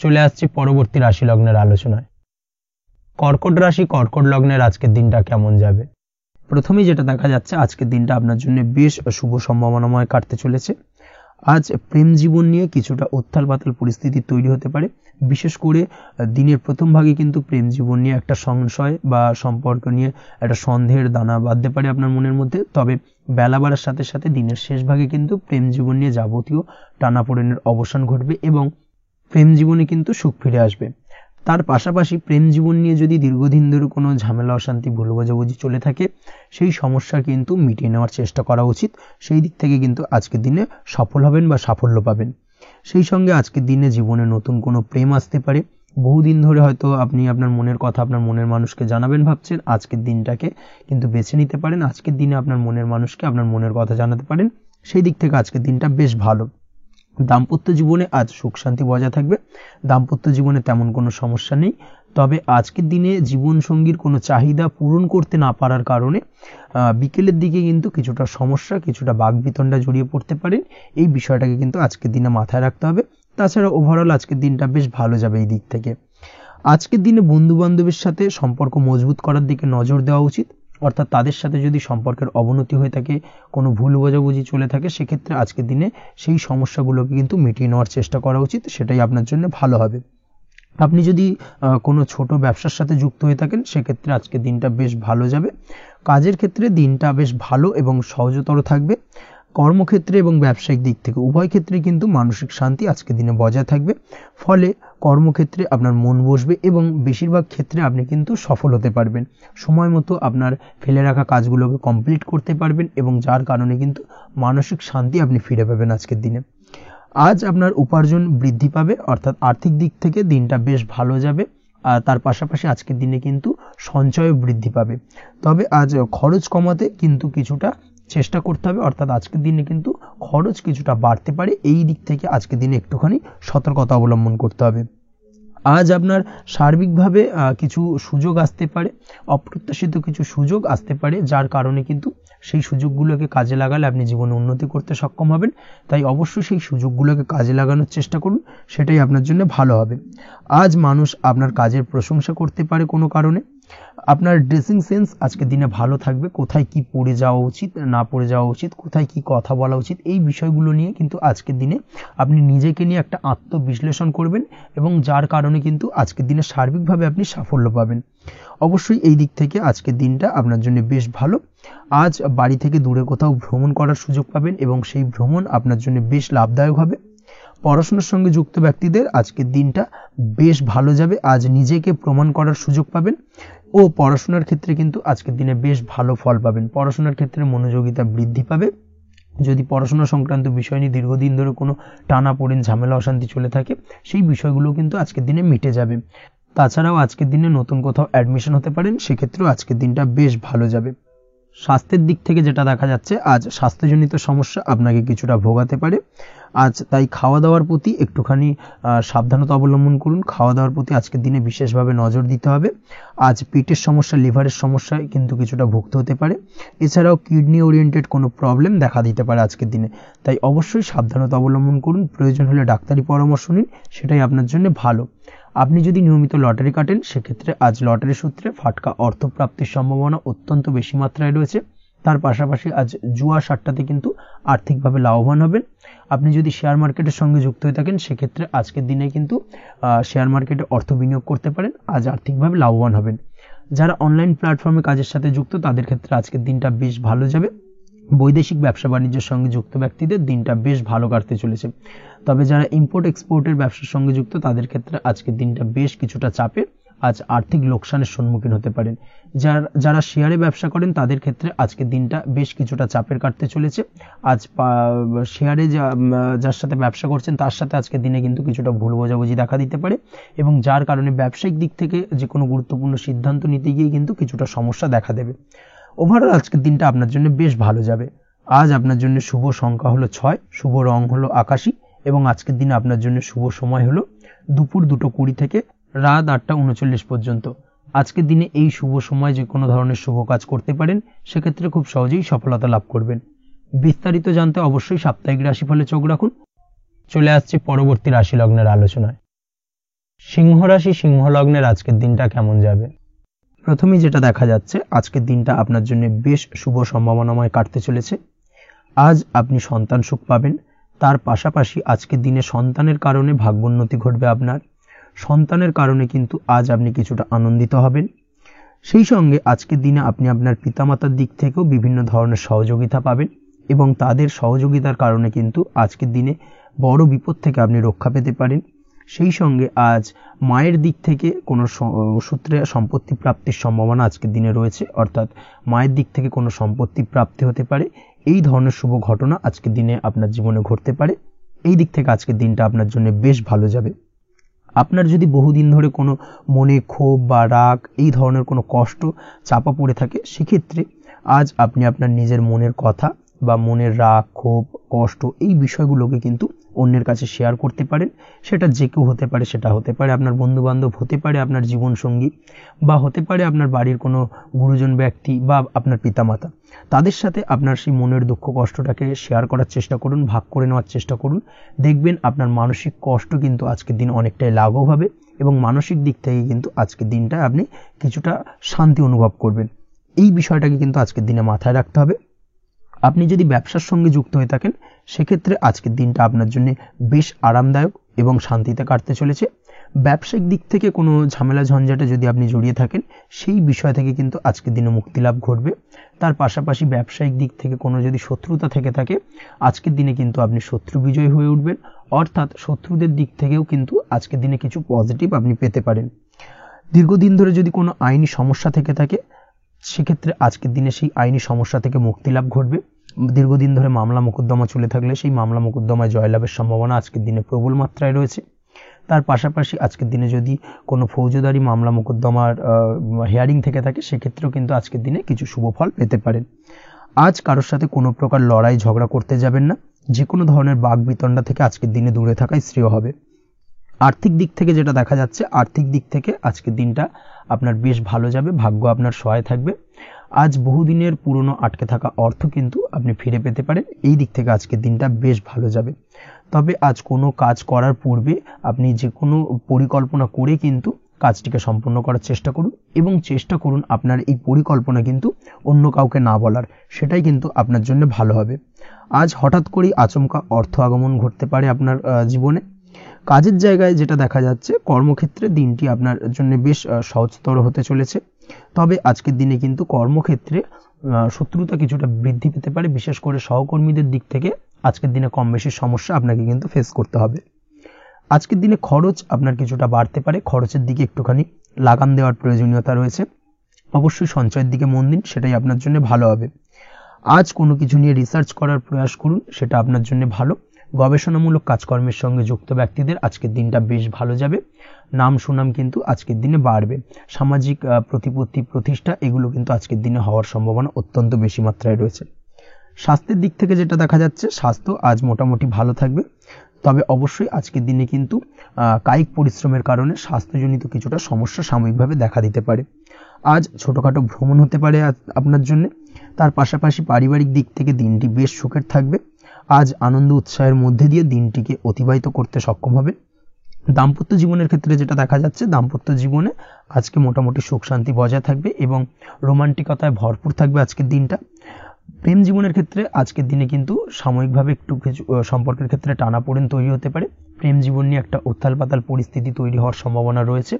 চলে আসছে পরবর্তী রাশি লগ্নের আলোচনায়। কর্কট রাশি, কর্কট লগ্নের আজকের দিনটা কেমন যাবে? প্রথমেই যেটা দেখা যাচ্ছে, আজকের দিনটা আপনার জন্য বেশ শুভ সম্ভাবনাময় কাটতে চলেছে। আজ প্রেম জীবন নিয়ে কিছুটা উত্থাল পাতাল পরিস্থিতি তৈরি হতে পারে। বিশেষ করে দিনের প্রথম ভাগে কিন্তু প্রেম জীবন নিয়ে একটা সংশয় বা সম্পর্ক নিয়ে একটা সন্দেহের দানা বাঁধতে পারে আপনার মনের মধ্যে। তবে বেলা বাড়ার সাথে সাথে দিনের শেষ ভাগে কিন্তু প্রেম জীবন নিয়ে যাবতীয় টানাপোড়েনের অবসান ঘটবে এবং প্রেম জীবনে কিন্তু সুখ ফিরে আসবে। তার পাশাপাশি প্রেম জীবন নিয়ে যদি দীর্ঘদিন ধরে কোনো ঝামেলা অশান্তি ভুল বোঝাবুঝি চলে থাকে, সেই সমস্যা কিন্তু মিটিয়ে নেওয়ার চেষ্টা করা উচিত। সেই দিক থেকে কিন্তু আজকের দিনে সফল হবেন বা সাফল্য পাবেন। সেই সঙ্গে আজকের দিনে জীবনে নতুন কোনো প্রেম আসতে পারে। বহুদিন ধরে হয়তো আপনি আপনার মনের কথা আপনার মনের মানুষকে জানাবেন ভাবছেন, আজকের দিনটাকে কিন্তু বেছে নিতে পারেন। আজকের দিনে আপনার মনের মানুষকে আপনার মনের কথা জানাতে পারেন, সেই দিক থেকে আজকের দিনটা বেশ ভালো। দাম্পত্য জীবনে আজ সুখ শান্তি বজায় থাকবে, দাম্পত্য জীবনে তেমন কোনো সমস্যা নেই। তবে আজকের দিনে জীবনসঙ্গীর কোনো চাহিদা পূরণ করতে না পারার কারণে বিকেলের দিকে কিন্তু কিছুটা সমস্যা, কিছুটা বাকবিতণ্ডা জড়িয়ে পড়তে পারেন। এই বিষয়টাকে কিন্তু আজকের দিনে মাথায় রাখতে হবে। তাছাড়া ওভারঅল আজকের দিনটা বেশ ভালো যাবে এই দিক থেকে। আজকের দিনে বন্ধু বান্ধবের সাথে সম্পর্ক মজবুত করার দিকে নজর দেওয়া উচিত, অর্থাৎ তাদের সাথে যদি সম্পর্কের অবনতি হয়ে থাকে, কোনো ভুল বোঝাবুঝি চলে থাকে, সেক্ষেত্রে আজকের দিনে সেই সমস্যাগুলোকে কিন্তু মিটিয়ে নেওয়ার চেষ্টা করা উচিত, সেটাই আপনার জন্য ভালো হবে। আপনি যদি কোনো ছোট ব্যবসার সাথে যুক্ত হয়ে থাকেন, সেক্ষেত্রে আজকের দিনটা বেশ ভালো যাবে। কাজের ক্ষেত্রে দিনটা বেশ ভালো এবং সহজতর থাকবে। কর্মক্ষেত্রে এবং ব্যবসায়িক দিক থেকে উভয় ক্ষেত্রে কিন্তু মানসিক শান্তি আজকের দিনে বজায় থাকবে। ফলে কর্মক্ষেত্রে আপনার মন বসবে এবং বেশিরভাগ ক্ষেত্রে আপনি কিন্তু সফল হতে পারবেন। সময় মতো আপনার ফেলে রাখা কাজগুলোকে কমপ্লিট করতে পারবেন এবং যার কারণে কিন্তু মানসিক শান্তি আপনি ফিরে পাবেন আজকের দিনে। আজ আপনার উপার্জন বৃদ্ধি পাবে, অর্থাৎ আর্থিক দিক থেকে দিনটা বেশ ভালো যাবে। আর তার পাশাপাশি আজকের দিনে কিন্তু সঞ্চয়ও বৃদ্ধি পাবে। তবে আজ খরচ কমাতে কিন্তু কিছুটা চেষ্টা করতে হবে, অর্থাৎ আজকের দিনে কিন্তু খরচ কিছুটা বাড়তে পারে। এই দিক থেকে আজকের দিনে একটুখানি সতর্কতা অবলম্বন করতে হবে। আজ আপনার সার্বিকভাবে কিছু সুযোগ আসতে পারে, অপ্রত্যাশিত কিছু সুযোগ আসতে পারে, যার কারণে কিন্তু সেই সুযোগগুলোকে কাজে লাগালে আপনি জীবনে উন্নতি করতে সক্ষম হবেন। তাই অবশ্যই সেই সুযোগগুলোকে কাজে লাগানোর চেষ্টা করুন, সেটাই আপনার জন্য ভালো হবে। আজ মানুষ আপনার কাজের প্রশংসা করতে পারে কোনো কারণে। আপনার ড্রেসিং সেন্স আজকের দিনে ভালো থাকবে, কোথায় কি পরে যাওয়া উচিত, না পরে যাওয়া উচিত, কোথায় কি কথা বলা উচিত, এই বিষয়গুলো নিয়ে কিন্তু আজকের দিনে আপনি নিজেকে নিয়ে একটা আত্মবিশ্লেষণ করবেন এবং যার কারণে কিন্তু আজকের দিনে সার্বিকভাবে আপনি সাফল্য পাবেন। অবশ্যই এই দিক থেকে আজকের দিনটা আপনার জন্য বেশ ভালো। আজ বাড়ি থেকে দূরে কোথাও ভ্রমণ করার সুযোগ পাবেন এবং সেই ভ্রমণ আপনার জন্য বেশ লাভদায়ক হবে। পড়াশোনার সঙ্গে যুক্ত ব্যক্তিদের আজকের দিনটা বেশ ভালো যাবে। আজ নিজেকে প্রমাণ করার সুযোগ পাবেন ও পড়াশোনার ক্ষেত্রে কিন্তু আজকের দিনে বেশ ভালো ফল পাবেন। পড়াশোনার ক্ষেত্রে মনোযোগিতা বৃদ্ধি পাবে। যদি পড়াশোনা সংক্রান্ত বিষয় নিয়ে দীর্ঘদিন ধরে কোনো টানাপোড়েন, ঝামেলা, অশান্তি চলে থাকে, সেই বিষয়গুলো কিন্তু আজকের দিনে মিটে যাবে। তাছাড়াও আজকের দিনে নতুন কোথাও অ্যাডমিশন হতে পারেন, সেক্ষেত্রেও আজকের দিনটা বেশ ভালো যাবে। স্বাস্থ্যের দিক থেকে যেটা দেখা যাচ্ছে, আজ স্বাস্থ্যজনিত সমস্যা আপনাকে কিছুটা ভোগাতে পারে। আজ তাই খাওয়া দাওয়ার প্রতি একটুখানি সাবধানতা অবলম্বন করুন। খাওয়া দাওয়ার প্রতি আজকের দিনে বিশেষভাবে নজর দিতে হবে। আজ পেটের সমস্যা, লিভারের সমস্যায় কিন্তু কিছুটা ভুগতে হতে পারে। এছাড়াও কিডনি ওরিয়েন্টেড কোনো প্রবলেম দেখা দিতে পারে আজকের দিনে। তাই অবশ্যই সাবধানতা অবলম্বন করুন। প্রয়োজন হলে ডাক্তারি পরামর্শ নিন, সেটাই আপনার জন্য ভালো। আপনি যদি নিয়মিত লটারি কাটেন, সেক্ষেত্রে আজ লটারি সূত্রে ফাটকা অর্থপ্রাপ্তির সম্ভাবনা অত্যন্ত বেশি মাত্রায় রয়েছে। তার পাশাপাশি আজ জুয়া সাট্টাতে কিন্তু আর্থিকভাবে লাভবান হবেন। আপনি যদি শেয়ার মার্কেটের সঙ্গে যুক্ত হয়ে থাকেন, সেক্ষেত্রে আজকের দিনে কিন্তু শেয়ার মার্কেটে অর্থ বিনিয়োগ করতে পারেন, আজ আর্থিকভাবে লাভবান হবেন। যারা অনলাইন প্ল্যাটফর্মে কাজের সাথে যুক্ত, তাদের ক্ষেত্রে আজকের দিনটা বেশ ভালো যাবে। বৈদেশিক ব্যবসা বাণিজ্যের সঙ্গে যুক্ত ব্যক্তিদের দিনটা বেশ ভালো কাটতে চলেছে। তবে যারা ইম্পোর্ট এক্সপোর্টের ব্যবসার সঙ্গে যুক্ত, তাদের ক্ষেত্রে আজকের দিনটা বেশ কিছুটা চাপের। আজ আর্থিক লোকসানের সম্মুখীন হতে পারেন। যারা শেয়ারে ব্যবসা করেন, তাদের ক্ষেত্রে আজকের দিনটা বেশ কিছুটা চাপের কাটতে চলেছে। আজ শেয়ারে যার সাথে ব্যবসা করছেন, তার সাথে আজকের দিনে কিন্তু কিছুটা ভুল বোঝাবুঝি দেখা দিতে পারে এবং যার কারণে ব্যবসায়িক দিক থেকে যে কোনো গুরুত্বপূর্ণ সিদ্ধান্ত নিতে গিয়ে কিন্তু কিছুটা সমস্যা দেখা দেবে। ওভারঅল আজকের দিনটা আপনার জন্য বেশ ভালো যাবে। আজ আপনার জন্য শুভ সংখ্যা হলো 6, শুভ রং হলো আকাশী এবং আজকের দিনে আপনার জন্য শুভ সময় হলো দুপুর 2:20 থেকে রাত 8:39 পর্যন্ত। আজকের দিনে এই শুভ সময় যে কোনো ধরনের শুভ কাজ করতে পারেন, সেক্ষেত্রে খুব সহজেই সফলতা লাভ করবেন। বিস্তারিত জানতে অবশ্যই সাপ্তাহিক রাশিফলে চোখ রাখুন। চলে আসছে পরবর্তী রাশি লগ্নের আলোচনায়। সিংহ রাশি, সিংহ লগ্নের আজকের দিনটা কেমন যাবে? প্রথমেই যেটা দেখা যাচ্ছে, আজকের দিনটা আপনার জন্য বেশ শুভ সম্ভাবনাময় কাটতে চলেছে। আজ আপনি সন্তান সুখ পাবেন। তার পাশাপাশি আজকের দিনে সন্তানের কারণে ভাগ্যোন্নতি ঘটবে আপনার। সন্তানের কারণে কিন্তু আজ আপনি কিছুটা আনন্দিত হবেন। সেই সঙ্গে আজকের দিনে আপনি আপনার পিতামাতার দিক থেকেও বিভিন্ন ধরনের সহযোগিতা পাবেন এবং তাদের সহযোগিতার কারণে কিন্তু আজকের দিনে বড় বিপদ থেকে আপনি রক্ষা পেতে পারেন। সেই সঙ্গে আজ মায়ের দিক থেকে কোনো সূত্রে সম্পত্তি প্রাপ্তির সম্ভাবনা আজকের দিনে রয়েছে, অর্থাৎ মায়ের দিক থেকে কোনো সম্পত্তি প্রাপ্তি হতে পারে। এই ধরনের শুভ ঘটনা আজকের দিনে আপনার জীবনে ঘটতে পারে। এই দিক থেকে আজকের দিনটা আপনার জন্য বেশ ভালো যাবে। আপনার যদি বহুদিন ধরে কোনো মনে ক্ষোভ বা রাগ, এই ধরনের কোনো কষ্ট চাপা পড়ে থাকে, সেক্ষেত্রে আজ আপনি আপনার নিজের মনের কথা বা মনের রাগ, ক্ষোভ, কষ্ট এই বিষয়গুলোকে কিন্তু অন্যের কাছে শেয়ার করতে পারেন। সেটা যে কেউ হতে পারে, সেটা হতে পারে আপনার বন্ধু বান্ধব, হতে পারে আপনার জীবনসঙ্গী, বা হতে পারে আপনার বাড়ির কোনো গুরুজন ব্যক্তি বা আপনার পিতামাতা। তাদের সাথে আপনার সেই মনের দুঃখ কষ্টটাকে শেয়ার করার চেষ্টা করুন, ভাগ করে নেওয়ার চেষ্টা করুন। দেখবেন আপনার মানসিক কষ্ট কিন্তু আজকের দিন অনেকটাই লাঘব হবে এবং মানসিক দিক থেকে কিন্তু আজকের দিনটা আপনি কিছুটা শান্তি অনুভব করবেন। এই বিষয়টাকে কিন্তু আজকের দিনে মাথায় রাখতে হবে। আপনি যদি ব্যবসার সঙ্গে যুক্ত হয়ে থাকেন, সেক্ষেত্রে আজকের দিনটা আপনার জন্য বেশ আরামদায়ক এবং শান্তিতে কাটতে চলেছে। ব্যবসায়িক দিক থেকে কোনো ঝামেলা ঝঞ্ঝাটে যদি আপনি জড়িয়ে থাকেন, সেই বিষয় থেকে কিন্তু আজকের দিনে মুক্তি লাভ ঘটবে। তার পাশাপাশি ব্যবসায়িক দিক থেকে কোনো যদি শত্রুতা থেকে থাকে, আজকের দিনে কিন্তু আপনি শত্রু বিজয় হয়ে উঠবেন, অর্থাৎ শত্রুদের দিক থেকেও কিন্তু আজকের দিনে কিছু পজিটিভ আপনি পেতে পারেন। দীর্ঘদিন ধরে যদি কোনো আইনি সমস্যা থেকে থাকে, সেক্ষেত্রে আজকের দিনে সেই আইনি সমস্যা থেকে মুক্তি লাভ ঘটবে। দীর্ঘদিন ধরে মামলা মোকদ্দমা চলে থাকলে সেই মামলা মোকদ্দমায় জয়লাভের সম্ভাবনা আজকের দিনে প্রবল মাত্রায় রয়েছে। তার পাশাপাশি আজকের দিনে যদি কোনো ফৌজদারি মামলা মোকদ্দমার হিয়ারিং থেকে থাকে, সেক্ষেত্রেও কিন্তু আজকের দিনে কিছু শুভ ফল পেতে পারেন। আজ কারোর সাথে কোনো প্রকার লড়াই ঝগড়া করতে যাবেন না। যে কোনো ধরনের বাক বিতণ্ডা থেকে আজকের দিনে দূরে থাকাই শ্রেয় হবে। আর্থিক দিক থেকে যেটা দেখা যাচ্ছে, আর্থিক দিক থেকে আজকের দিনটা আপনার বেশ ভালো যাবে, ভাগ্য আপনার সহায় থাকবে। আজ বহুদিনের পুরনো আটকে থাকা অর্থ কিন্তু আপনি ফিরে পেতে পারেন। এই দিক থেকে আজকের দিনটা বেশ ভালো যাবে। তবে আজ কোনো কাজ করার পূর্বে আপনি যে কোনো পরিকল্পনা করে কিন্তু কাজটিকে সম্পূর্ণ করার চেষ্টা করুন এবং চেষ্টা করুন আপনার এই পরিকল্পনা কিন্তু অন্য কাউকে না বলার, সেটাই কিন্তু আপনার জন্য ভালো হবে। আজ হঠাৎ করেই আচমকা অর্থ আগমন ঘটতে পারে আপনার জীবনে। কাজের জায়গায় যেটা দেখা যাচ্ছে, কর্মক্ষেত্রে দিনটি আপনার জন্য বেশ সহজতর হতে চলেছে। তবে আজকের দিনে কিন্তু কর্মক্ষেত্রে শত্রুতা কিছুটা বৃদ্ধি পেতে পারে, বিশেষ করে সহকর্মীদের দিক থেকে আজকের দিনে কম বেশি সমস্যা আপনাকে কিন্তু ফেস করতে হবে। আজকের দিনে খরচ আপনার কিছুটা বাড়তে পারে, খরচের দিকে একটুখানি লাগাম দেওয়ার প্রয়োজনীয়তা রয়েছে। অবশ্যই সঞ্চয়ের দিকে মন দিন, সেটাই আপনার জন্য ভালো হবে। আজ কোনো কিছু নিয়ে রিসার্চ করার প্রয়াস করুন, সেটা আপনার জন্য ভালো। গবেষণামূলক কাজকর্মের সঙ্গে যুক্ত ব্যক্তিদের আজকের দিনটা বেশ ভালো যাবে। নাম সুনাম কিন্তু আজকের দিনে বাড়বে। সামাজিক প্রতিপত্তি, প্রতিষ্ঠা এগুলো কিন্তু আজকের দিনে হওয়ার সম্ভাবনা অত্যন্ত বেশি মাত্রায় রয়েছে। স্বাস্থ্যের দিক থেকে যেটা দেখা যাচ্ছে, স্বাস্থ্য আজ মোটামুটি ভালো থাকবে। তবে অবশ্যই আজকের দিনে কিন্তু কায়িক পরিশ্রমের কারণে স্বাস্থ্যজনিত কিছুটা সমস্যা সাময়িকভাবে দেখা দিতে পারে। আজ ছোটোখাটো ভ্রমণ হতে পারে আপনার জন্য। তার পাশাপাশি পারিবারিক দিক থেকে দিনটি বেশ সুখের থাকবে। আজ আনন্দ উৎসাহের মধ্যে দিয়ে দিনটিকে অতিবাহিত করতে সক্ষম হবে। দাম্পত্য জীবনের ক্ষেত্রে যেটা দেখা যাচ্ছে, দাম্পত্য জীবনে আজকে মোটামুটি সুখ শান্তি বজায় থাকবে এবং রোমান্টিকতায় ভরপুর থাকবে আজকের দিনটা। প্রেম জীবনের ক্ষেত্রে আজকের দিনে কিন্তু সাময়িকভাবে একটু কিছু সম্পর্কের ক্ষেত্রে টানাপোড়েন তৈরি হতে পারে। প্রেম জীবন নিয়ে একটা উত্তাল পাতাল পরিস্থিতি তৈরি হওয়ার সম্ভাবনা রয়েছে।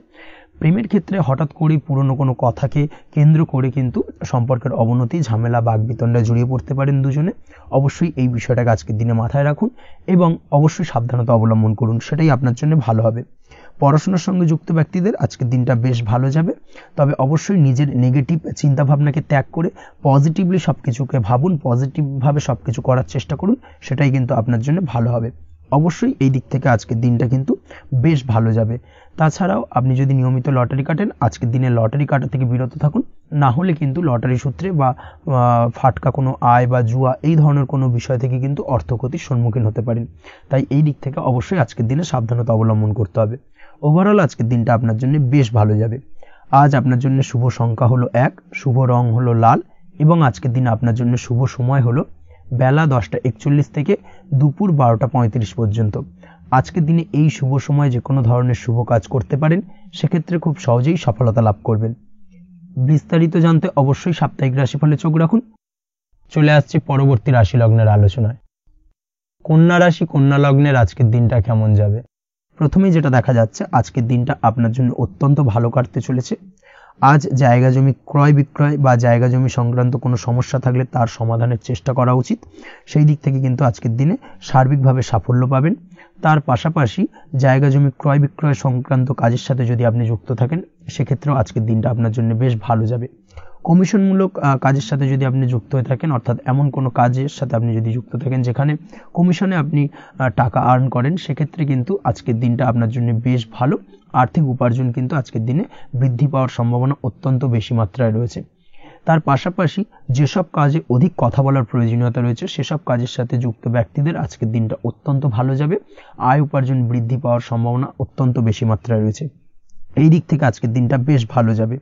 প্রেমের ক্ষেত্রে হঠাৎ করেই পুরনো কোনো কথাকে কেন্দ্র করে কিন্তু সম্পর্কের অবনতি, ঝামেলা, বাগবিতণ্ডায় জড়িয়ে পড়তে পারেন দুজনে। অবশ্যই এই বিষয়টাকে আজকের দিনে মাথায় রাখুন এবং অবশ্যই সাবধানতা অবলম্বন করুন, সেটাই আপনার জন্য ভালো হবে। পড়াশোনার সঙ্গে যুক্ত ব্যক্তিদের আজকের দিনটা বেশ ভালো যাবে। তবে অবশ্যই নিজের নেগেটিভ চিন্তাভাবনাকে ত্যাগ করে পজিটিভলি সব কিছুকে ভাবুন, পজিটিভভাবে সব কিছু করার চেষ্টা করুন, সেটাই কিন্তু আপনার জন্য ভালো হবে। অবশ্যই এই দিক থেকে আজকের দিনটা কিন্তু বেশ ভালো যাবে। তাছাড়াও আপনি যদি নিয়মিত লটারি কাটেন, আজকের দিনে লটারি কাটা থেকে বিরত থাকুন। না হলে কিন্তু লটারি সূত্রে বা ফাটকা কোনো আয় বা জুয়া এই ধরনের কোনো বিষয় থেকে কিন্তু অর্থক্ষতির সম্মুখীন হতে পারেন। তাই এই দিক থেকে অবশ্যই আজকের দিনে সাবধানতা অবলম্বন করতে হবে। ওভারঅল আজকের দিনটা আপনার জন্য বেশ ভালো যাবে। আজ আপনার জন্য শুভ সংখ্যা হলো 1, শুভ রং হলো লাল এবং আজকের দিনে আপনার জন্য শুভ সময় হলো বেলা 10:41 থেকে দুপুর 12:35 পর্যন্ত। আজকের দিনে এই শুভ সময় যে কোনো ধরনের শুভ কাজ করতে পারেন, সেক্ষেত্রে খুব সহজেই সফলতা লাভ করবেন। বিস্তারিত জানতে অবশ্যই সাপ্তাহিক রাশিফলে চোখ রাখুন। চলে আসছে পরবর্তী রাশি লগ্নের আলোচনায়। কন্যা রাশি, কন্যা লগ্নের আজকের দিনটা কেমন যাবে? প্রথমেই যেটা দেখা যাচ্ছে, আজকের দিনটা আপনার জন্য অত্যন্ত ভালো কাটতে চলেছে। আজ জায়গা জমি ক্রয় বিক্রয় বা জায়গা জমি সংক্রান্ত কোনো সমস্যা থাকলে তার সমাধানের চেষ্টা করা উচিত। সেই দিক থেকে কিন্তু আজকের দিনে সার্বিকভাবে সাফল্য পাবেন। তার পাশাপাশি জায়গা জমি ক্রয় বিক্রয় সংক্রান্ত কাজের সাথে যদি আপনি যুক্ত থাকেন, সেক্ষেত্রেও আজকের দিনটা আপনার জন্য বেশ ভালো যাবে। কমিশনমূলক কাজের সাথে যদি আপনি যুক্ত হয়ে থাকেন, অর্থাৎ এমন কোনো কাজের সাথে আপনি যদি যুক্ত থাকেন যেখানে কমিশনে আপনি টাকা আর্ন করেন, সেক্ষেত্রে কিন্তু আজকের দিনটা আপনার জন্য বেশ ভালো। আর্থিক উপার্জন কিন্তু আজকের দিনে বৃদ্ধি পাওয়ার সম্ভাবনা অত্যন্ত বেশি মাত্রায় রয়েছে। তার পাশাপাশি যেসব কাজে অধিক কথা বলার প্রয়োজনীয়তা রয়েছে সেসব কাজের সাথে যুক্ত ব্যক্তিদের আজকের দিনটা অত্যন্ত ভালো যাবে। আয় উপার্জন বৃদ্ধি পাওয়ার সম্ভাবনা অত্যন্ত বেশি মাত্রায় রয়েছে। এই দিক থেকে আজকের দিনটা বেশ ভালো যাবে।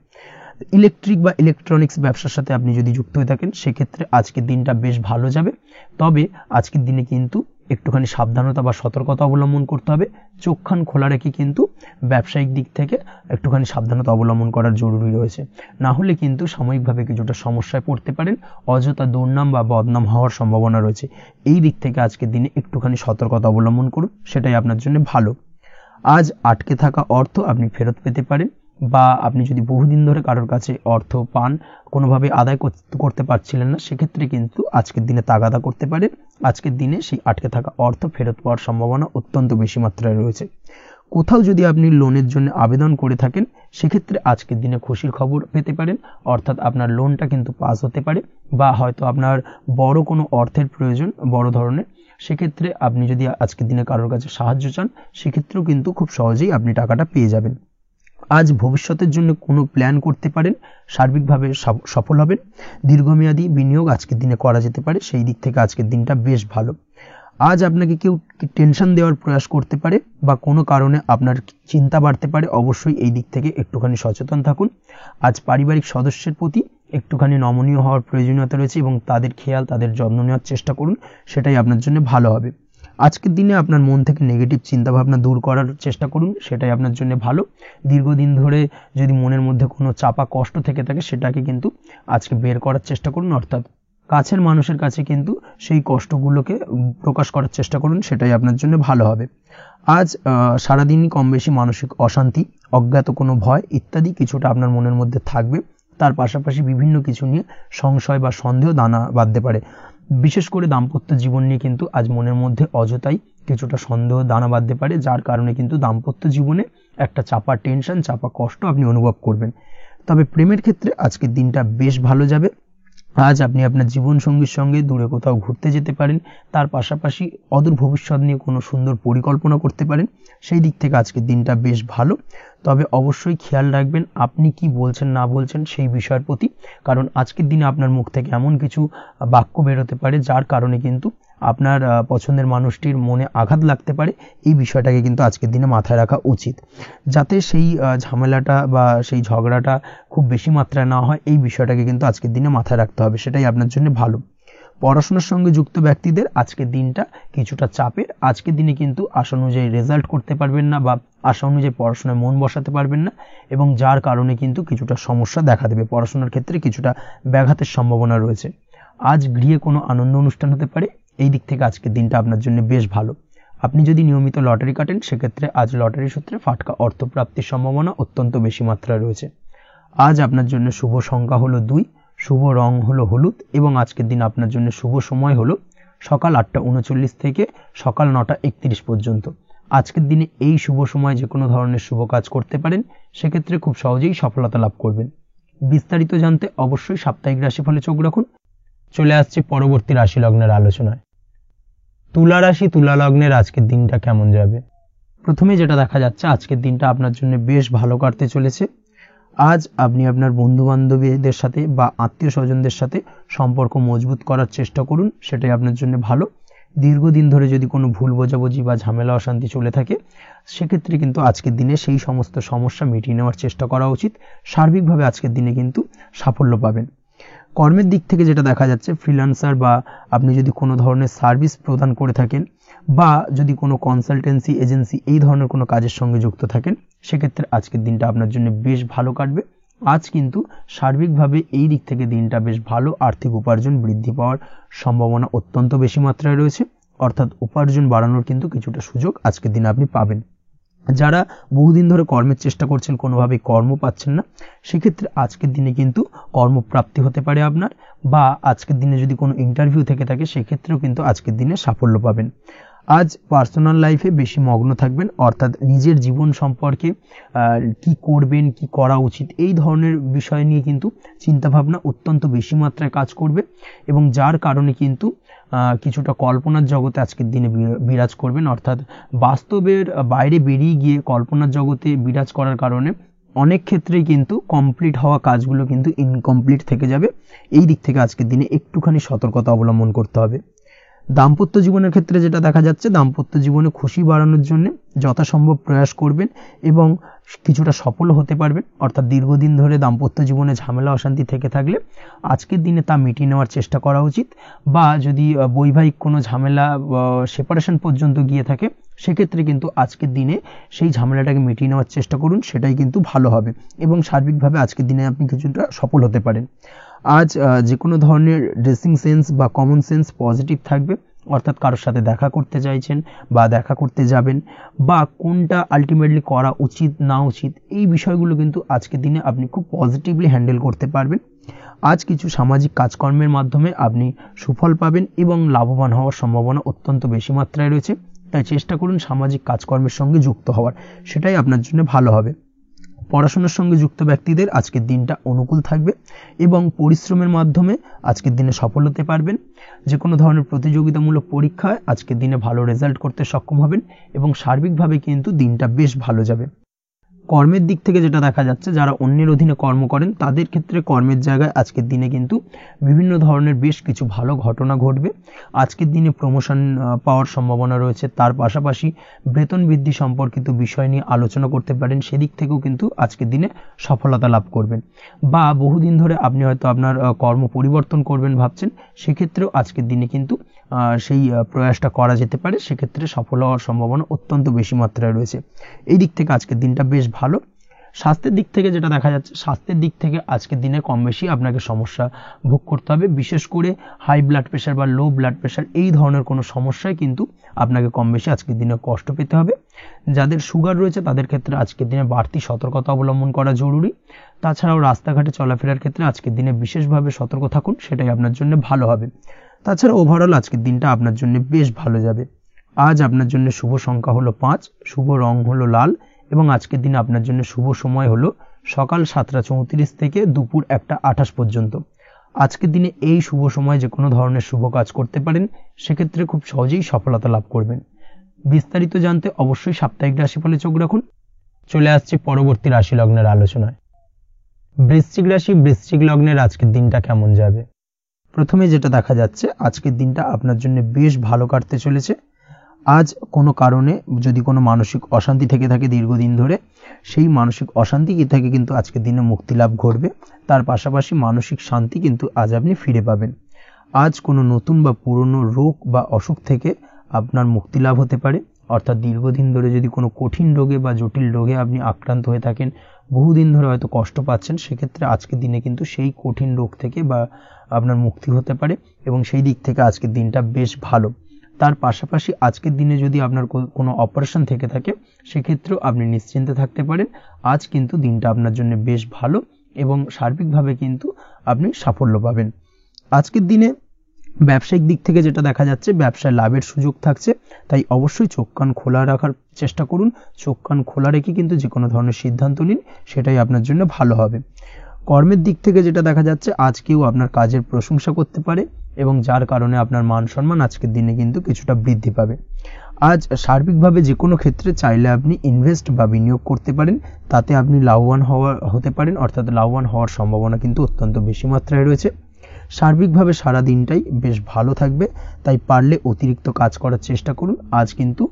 ইলেকট্রিক বা ইলেকট্রনিক্স ব্যবসার সাথে আপনি যদি যুক্ত হয়ে থাকেন সেক্ষেত্রে আজকের দিনটা বেশ ভালো যাবে। তবে আজকের দিনে কিন্তু একটুখানি সাবধানতা বা সতর্কতা অবলম্বন করতে হবে। চোখ কান খোলা রেখে কিন্তু ব্যবসায়িক দিক থেকে একটুখানি সাবধানতা অবলম্বন করার জরুরি রয়েছে। না হলে কিন্তু সাময়িকভাবে কিছুটা সমস্যায় পড়তে পারেন, অযথা দুর্নাম বা বদনাম হওয়ার সম্ভাবনা রয়েছে। এই দিক থেকে আজকের দিনে একটুখানি সতর্কতা অবলম্বন করুন, সেটাই আপনার জন্য ভালো। আজ আটকে থাকা অর্থ আপনি ফেরত পেতে পারেন, বা আপনি যদি বহুদিন ধরে কারোর কাছে অর্থ পান, কোনোভাবে আদায় করতে পারছিলেন না, সেক্ষেত্রে কিন্তু আজকের দিনে তাগাদা করতে পারেন। আজকের দিনে সেই আটকে থাকা অর্থ ফেরত পাওয়ার সম্ভাবনা অত্যন্ত বেশি মাত্রায় রয়েছে। কোথাও যদি আপনি লোনের জন্য আবেদন করে থাকেন সেক্ষেত্রে আজকের দিনে খুশির খবর পেতে পারেন, অর্থাৎ আপনার লোনটা কিন্তু পাস হতে পারে, বা হয়তো আপনার বড় কোনো অর্থের প্রয়োজন বড় ধরনের, সেক্ষেত্রে আপনি যদি আজকের দিনে কারোর কাছে সাহায্য চান সেক্ষেত্রেও কিন্তু খুব সহজেই আপনি টাকাটা পেয়ে যাবেন। আজ ভবিষ্যতের জন্য কোনো প্ল্যান করতে পারেন, সার্বিকভাবে সফল হবেন। দীর্ঘমেয়াদী বিনিয়োগ আজকের দিনে করা যেতে পারে, সেই দিক থেকে আজকের দিনটা বেশ ভালো। আজ আপনাকে কেউ টেনশন দেওয়ার প্রয়াস করতে পারে বা কোনো কারণে আপনার চিন্তা বাড়তে পারে, অবশ্যই এই দিক থেকে একটুখানি সচেতন থাকুন। আজ পারিবারিক সদস্যের প্রতি একটুখানি নমনীয় হওয়ার প্রয়োজনীয়তা রয়েছে এবং তাদের খেয়াল তাদের যত্ন নেওয়ার চেষ্টা করুন, সেটাই আপনার জন্য ভালো হবে। আজকের দিনে আপনার মন থেকে নেগেটিভ চিন্তাভাবনা দূর করার চেষ্টা করুন, সেটাই আপনার জন্য ভালো। দীর্ঘদিন ধরে যদি মনের মধ্যে কোনো চাপা কষ্ট থেকে থাকে সেটাকে কিন্তু আজকে বের করার চেষ্টা করুন, অর্থাৎ কাছের মানুষের কাছে কিন্তু সেই কষ্টগুলোকে প্রকাশ করার চেষ্টা করুন, সেটাই আপনার জন্য ভালো হবে। আজ সারাদিনই কম বেশি মানসিক অশান্তি, অজ্ঞাত কোনো ভয় ইত্যাদি কিছুটা আপনার মনের মধ্যে থাকবে। তার পাশাপাশি বিভিন্ন কিছু নিয়ে সংশয় বা সন্দেহ দানা বাঁধতে পারে। বিশেষ করে দাম্পত্য জীবন নিয়ে কিন্তু আজ মনের মধ্যে অযথাই কিছুটা সন্দেহ দানা বাঁধতে পারে, যার কারণে কিন্তু দাম্পত্য জীবনে একটা চাপা টেনশন, চাপা কষ্ট আপনি অনুভব করবেন। তবে প্রেমের ক্ষেত্রে আজকের দিনটা বেশ ভালো যাবে। আজ আপনি আপনার জীবন সঙ্গীর সঙ্গে দূরে কোথাও ঘুরতে যেতে পারেন, তার পাশাপাশি অদূর ভবিষ্যৎ নিয়ে কোনো সুন্দর পরিকল্পনা করতে পারেন, সেই দিক থেকে আজকের দিনটা বেশ ভালো। তবে অবশ্যই খেয়াল রাখবেন আপনি কি বলছেন না বলছেন সেই বিষয়ের প্রতি, কারণ আজকের দিনে আপনার মুখ থেকে এমন কিছু বাক্য বেরোতে পারে যার কারণে কিন্তু আপনার পছন্দের মানুষটির মনে আঘাত লাগতে পারে। এই বিষয়টাকে কিন্তু আজকের দিনে মাথায় রাখা উচিত, যাতে সেই ঝামেলাটা বা সেই ঝগড়াটা খুব বেশি মাত্রায় না হয়। এই বিষয়টাকে কিন্তু আজকের দিনে মাথায় রাখতে হবে, সেটাই আপনার জন্য ভালো। পড়াশোনার সঙ্গে যুক্ত ব্যক্তিদের আজকের দিনটা কিছুটা চাপের। আজকের দিনে কিন্তু আশা অনুযায়ী রেজাল্ট করতে পারবেন না বা আশা অনুযায়ী পড়াশোনায় মন বসাতে পারবেন না, এবং যার কারণে কিন্তু কিছুটা সমস্যা দেখা দেবে। পড়াশোনার ক্ষেত্রে কিছুটা ব্যাঘাতের সম্ভাবনা রয়েছে। আজ গৃহে কোনো আনন্দ অনুষ্ঠান হতে পারে, এই দিক থেকে আজকের দিনটা আপনার জন্য বেশ ভালো। আপনি যদি নিয়মিত লটারি কাটেন সেক্ষেত্রে আজ লটারি সূত্রে ফাটকা অর্থপ্রাপ্তির সম্ভাবনা অত্যন্ত বেশি মাত্রায় রয়েছে। আজ আপনার জন্য শুভ সংখ্যা হলো 2, শুভ রং হলো হলুদ, এবং আজকের দিন আপনার জন্য শুভ সময় হলো সকাল 8:39 থেকে সকাল 9:31 পর্যন্ত। আজকের দিনে এই শুভ সময় যে কোনো ধরনের শুভ কাজ করতে পারেন, সেক্ষেত্রে খুব সহজেই সফলতা লাভ করবেন। বিস্তারিত জানতে অবশ্যই সাপ্তাহিক রাশিফলে চোখ রাখুন। চলে আসছে পরবর্তী রাশি লগ্নের আলোচনায়। তুলা রাশি, তুলা লগ্নের আজকের দিনটা কেমন যাবে? প্রথমে যেটা দেখা যাচ্ছে আজকের দিনটা আপনার জন্য বেশ ভালো কাটতে চলেছে। আজ আপনি আপনার বন্ধু বান্ধবীদের সাথে বা আত্মীয় স্বজনদের সাথে সম্পর্ক মজবুত করার চেষ্টা করুন, সেটাই আপনার জন্য ভালো। দীর্ঘদিন ধরে যদি কোনো ভুল বোঝাবুঝি বা ঝামেলা অশান্তি চলে থাকে সেক্ষেত্রে কিন্তু আজকের দিনে সেই সমস্ত সমস্যা মিটিয়ে নেওয়ার চেষ্টা করা উচিত। সার্বিকভাবে আজকের দিনে কিন্তু সাফল্য পাবেন। কর্মের দিক থেকে যেটা দেখা যাচ্ছে, ফ্রিল্যান্সার বা আপনি যদি কোনো ধরনের সার্ভিস প্রদান করে থাকেন বা যদি কোনো কনসালটেন্সি এজেন্সি এই ধরনের কোনো কাজের সঙ্গে যুক্ত থাকেন, সেক্ষেত্রে আজকের দিনটা আপনার জন্য বেশ ভালো কাটবে। আজ কিন্তু সার্বিকভাবে এই দিক থেকে দিনটা বেশ ভালো। আর্থিক উপার্জন বৃদ্ধি পাওয়ার সম্ভাবনা অত্যন্ত বেশি মাত্রায় রয়েছে, অর্থাৎ উপার্জন বাড়ানোর কিন্তু কিছুটা সুযোগ আজকের দিনে আপনি পাবেন। যারা বহুদিন ধরে কর্মের চেষ্টা করছেন কোনোভাবেই কর্ম পাচ্ছেন না, সেক্ষেত্রে আজকের দিনে কিন্তু কর্মপ্রাপ্তি হতে পারে আপনার, বা আজকের দিনে যদি কোনো ইন্টারভিউ থেকে থাকে সেক্ষেত্রেও কিন্তু আজকের দিনে সাফল্য পাবেন। আজ পার্সোনাল লাইফে বেশি মগ্ন থাকবেন, অর্থাৎ নিজের জীবন সম্পর্কে কি করবেন, কি করা উচিত এই ধরনের বিষয় নিয়ে কিন্তু চিন্তাভাবনা অত্যন্ত বেশি মাত্রায় কাজ করবে, এবং যার কারণে কিন্তু কিছুটা কল্পনার জগতে আজকের দিনে বিরাজ করবেন। অর্থাৎ বাস্তবের বাইরে বেরিয়ে গিয়ে কল্পনার জগতে বিরাজ করার কারণে অনেক ক্ষেত্রেই কিন্তু কমপ্লিট হওয়া কাজগুলো কিন্তু ইনকমপ্লিট থেকে যাবে। এই দিক থেকে আজকের দিনে একটুখানি সতর্কতা অবলম্বন করতে হবে। দাম্পত্য জীবনের ক্ষেত্রে যেটা দেখা যাচ্ছে, দাম্পত্য জীবনে খুশি বাড়ানোর জন্য যথাসম্ভব প্রয়াস করবেন এবং কিছুটা সফল হতে পারবেন। অর্থাৎ দীর্ঘদিন ধরে দাম্পত্য জীবনে ঝামেলা অশান্তি থেকে থাকলে আজকের দিনে তা মিটিয়ে নেওয়ার চেষ্টা করা উচিত, বা যদি বৈবাহিক কোনো ঝামেলা সেপারেশন পর্যন্ত গিয়ে থাকে সেক্ষেত্রে কিন্তু আজকের দিনে সেই ঝামেলাটাকে মিটিয়ে নেওয়ার চেষ্টা করুন, সেটাই কিন্তু ভালো হবে এবং সার্বিকভাবে আজকের দিনে আপনি কিছুটা সফল হতে পারেন। আজ যে কোনো ধরনের ড্রেসিং সেন্স বা কমন সেন্স পজিটিভ থাকবে, অর্থাৎ কারোর সাথে দেখা করতে চাইছেন বা দেখা করতে যাবেন, বা কোনটা আলটিমেটলি করা উচিত না উচিত, এই বিষয়গুলো কিন্তু আজকের দিনে আপনি খুব পজিটিভলি হ্যান্ডেল করতে পারবেন। আজ কিছু সামাজিক কাজকর্মের মাধ্যমে আপনি সুফল পাবেন এবং লাভবান হওয়ার সম্ভাবনা অত্যন্ত বেশি মাত্রায় রয়েছে। তাই চেষ্টা করুন সামাজিক কাজকর্মের সঙ্গে যুক্ত হওয়ার, সেটাই আপনার জন্য ভালো হবে। পড়াশোনার সঙ্গে যুক্ত ব্যক্তিদের আজকের দিনটা অনুকূল থাকবে এবং পরিশ্রমের মাধ্যমে আজকের দিনে সফল হতে পারবেন। যে কোনো ধরনের প্রতিযোগিতামূলক পরীক্ষায় আজকের দিনে ভালো রেজাল্ট করতে সক্ষম হবেন এবং সার্বিকভাবে কিন্তু দিনটা বেশ ভালো যাবে। কর্মের দিক থেকে যেটা দেখা যাচ্ছে, যারা অন্যের অধীনে কর্ম করেন তাদের ক্ষেত্রে কর্মের জায়গায় আজকের দিনে কিন্তু বিভিন্ন ধরনের বেশ কিছু ভালো ঘটনা ঘটবে। আজকের দিনে প্রমোশন পাওয়ার সম্ভাবনা রয়েছে, তার পাশাপাশি বেতন বৃদ্ধি সম্পর্কিত বিষয় নিয়ে আলোচনা করতে পারেন, সেদিক থেকেও কিন্তু আজকের দিনে সফলতা লাভ করবেন। বা বহুদিন ধরে আপনি হয়তো আপনার কর্ম পরিবর্তন করবেন ভাবছেন, সেক্ষেত্রেও আজকের দিনে কিন্তু সেই প্রয়াসটা করা যেতে পারে, সেক্ষেত্রে সফল হওয়ার সম্ভাবনা অত্যন্ত বেশি মাত্রায় রয়েছে। এই দিক থেকে আজকের দিনটা বেশ ভালো। স্বাস্থ্যের দিক থেকে যেটা দেখা যাচ্ছে, স্বাস্থ্যের দিক থেকে আজকের দিনে কম বেশি আপনাকে সমস্যা ভোগ করতে হবে, বিশেষ করে হাই ব্লাড প্রেশার বা লো ব্লাড প্রেশার এই ধরনের কোনো সমস্যায় কিন্তু আপনাকে কম বেশি আজকের দিনে কষ্ট পেতে হবে। যাদের সুগার রয়েছে তাদের ক্ষেত্রে আজকের দিনে বাড়তি সতর্কতা অবলম্বন করা জরুরি। তাছাড়াও রাস্তাঘাটে চলাফেরার ক্ষেত্রে আজকের দিনে বিশেষভাবে সতর্ক থাকুন, সেটাই আপনার জন্য ভালো হবে। তাছাড়া ওভারঅল আজকের দিনটা আপনার জন্য বেশ ভালো যাবে। আজ আপনার জন্য শুভ সংখ্যা হলো 5, শুভ রং হলো লাল এবং আজকের দিনে আপনার জন্য শুভ সময় হলো সকাল 7:34 থেকে দুপুর 1:28 পর্যন্ত। আজকের দিনে এই শুভ সময় যে কোনো ধরনের শুভ কাজ করতে পারেন, সেক্ষেত্রে খুব সহজেই সফলতা লাভ করবেন। বিস্তারিত জানতে অবশ্যই সাপ্তাহিক রাশিফলে চোখ রাখুন। চলে আসছে পরবর্তী রাশি লগ্নের আলোচনায়। বৃশ্চিক রাশি, বৃশ্চিক লগ্নের আজকের দিনটা কেমন যাবে? প্রথমে যেটা দেখা যাচ্ছে, আজকের দিনটা আপনার জন্য বেশ ভালো কাটতে চলেছে। আজ কোনো কারণে যদি কোনো মানসিক অশান্তি থেকে থাকে দীর্ঘদিন ধরে, সেই মানসিক অশান্তি থেকে কিন্তু আজকের দিনে মুক্তি লাভ ঘটবে। তার পাশাপাশি মানসিক শান্তি কিন্তু আজ আপনি ফিরে পাবেন। আজ কোনো নতুন বা পুরনো রোগ বা অসুখ থেকে আপনার মুক্তি লাভ হতে পারে। অর্থাৎ দীর্ঘদিন ধরে যদি কোনো কঠিন রোগে বা জটিল রোগে আপনি আক্রান্ত হয়ে থাকেন, বহুদিন ধরে হয়তো কষ্ট পাচ্ছেন, সেক্ষেত্রে আজকের দিনে কিন্তু সেই কঠিন রোগ থেকে বা আপনার মুক্তি হতে পারে এবং সেই দিক থেকে আজকের দিনটা বেশ ভালো। তার পাশাপাশি আজকের দিনে যদি আপনার কোনো অপারেশন থেকে থাকে, সেক্ষেত্রেও আপনি নিশ্চিন্তে থাকতে পারেন। আজ কিন্তু দিনটা আপনার জন্য বেশ ভালো এবং সার্বিকভাবে কিন্তু আপনি সাফল্য পাবেন। আজকের দিনে ব্যবসায়িক দিক থেকে যেটা দেখা যাচ্ছে, ব্যবসায় লাভের সুযোগ থাকছে, তাই অবশ্যই চোখ কান খোলা রাখার চেষ্টা করুন। চোখ কান খোলা রেখে কিন্তু যে কোনো ধরনের সিদ্ধান্ত নিন, সেটাই আপনার জন্য ভালো হবে। কর্মের দিক থেকে যেটা দেখা যাচ্ছে, আজ কেউ আপনার কাজের প্রশংসা করতে পারে এবং যার কারণে আপনার মান সম্মান আজকের দিনে কিন্তু কিছুটা বৃদ্ধি পাবে। আজ সার্বিকভাবে যে কোনো ক্ষেত্রে চাইলে আপনি ইনভেস্ট বা বিনিয়োগ করতে পারেন, তাতে আপনি লাভবান হতে পারেন, অর্থাৎ লাভবান হওয়ার সম্ভাবনা কিন্তু অত্যন্ত বেশি মাত্রায় রয়েছে। সার্বিকভাবে সারা দিনটাই বেশ ভালো থাকবে, তাই পারলে অতিরিক্ত কাজ করার চেষ্টা করুন। আজ কিন্তু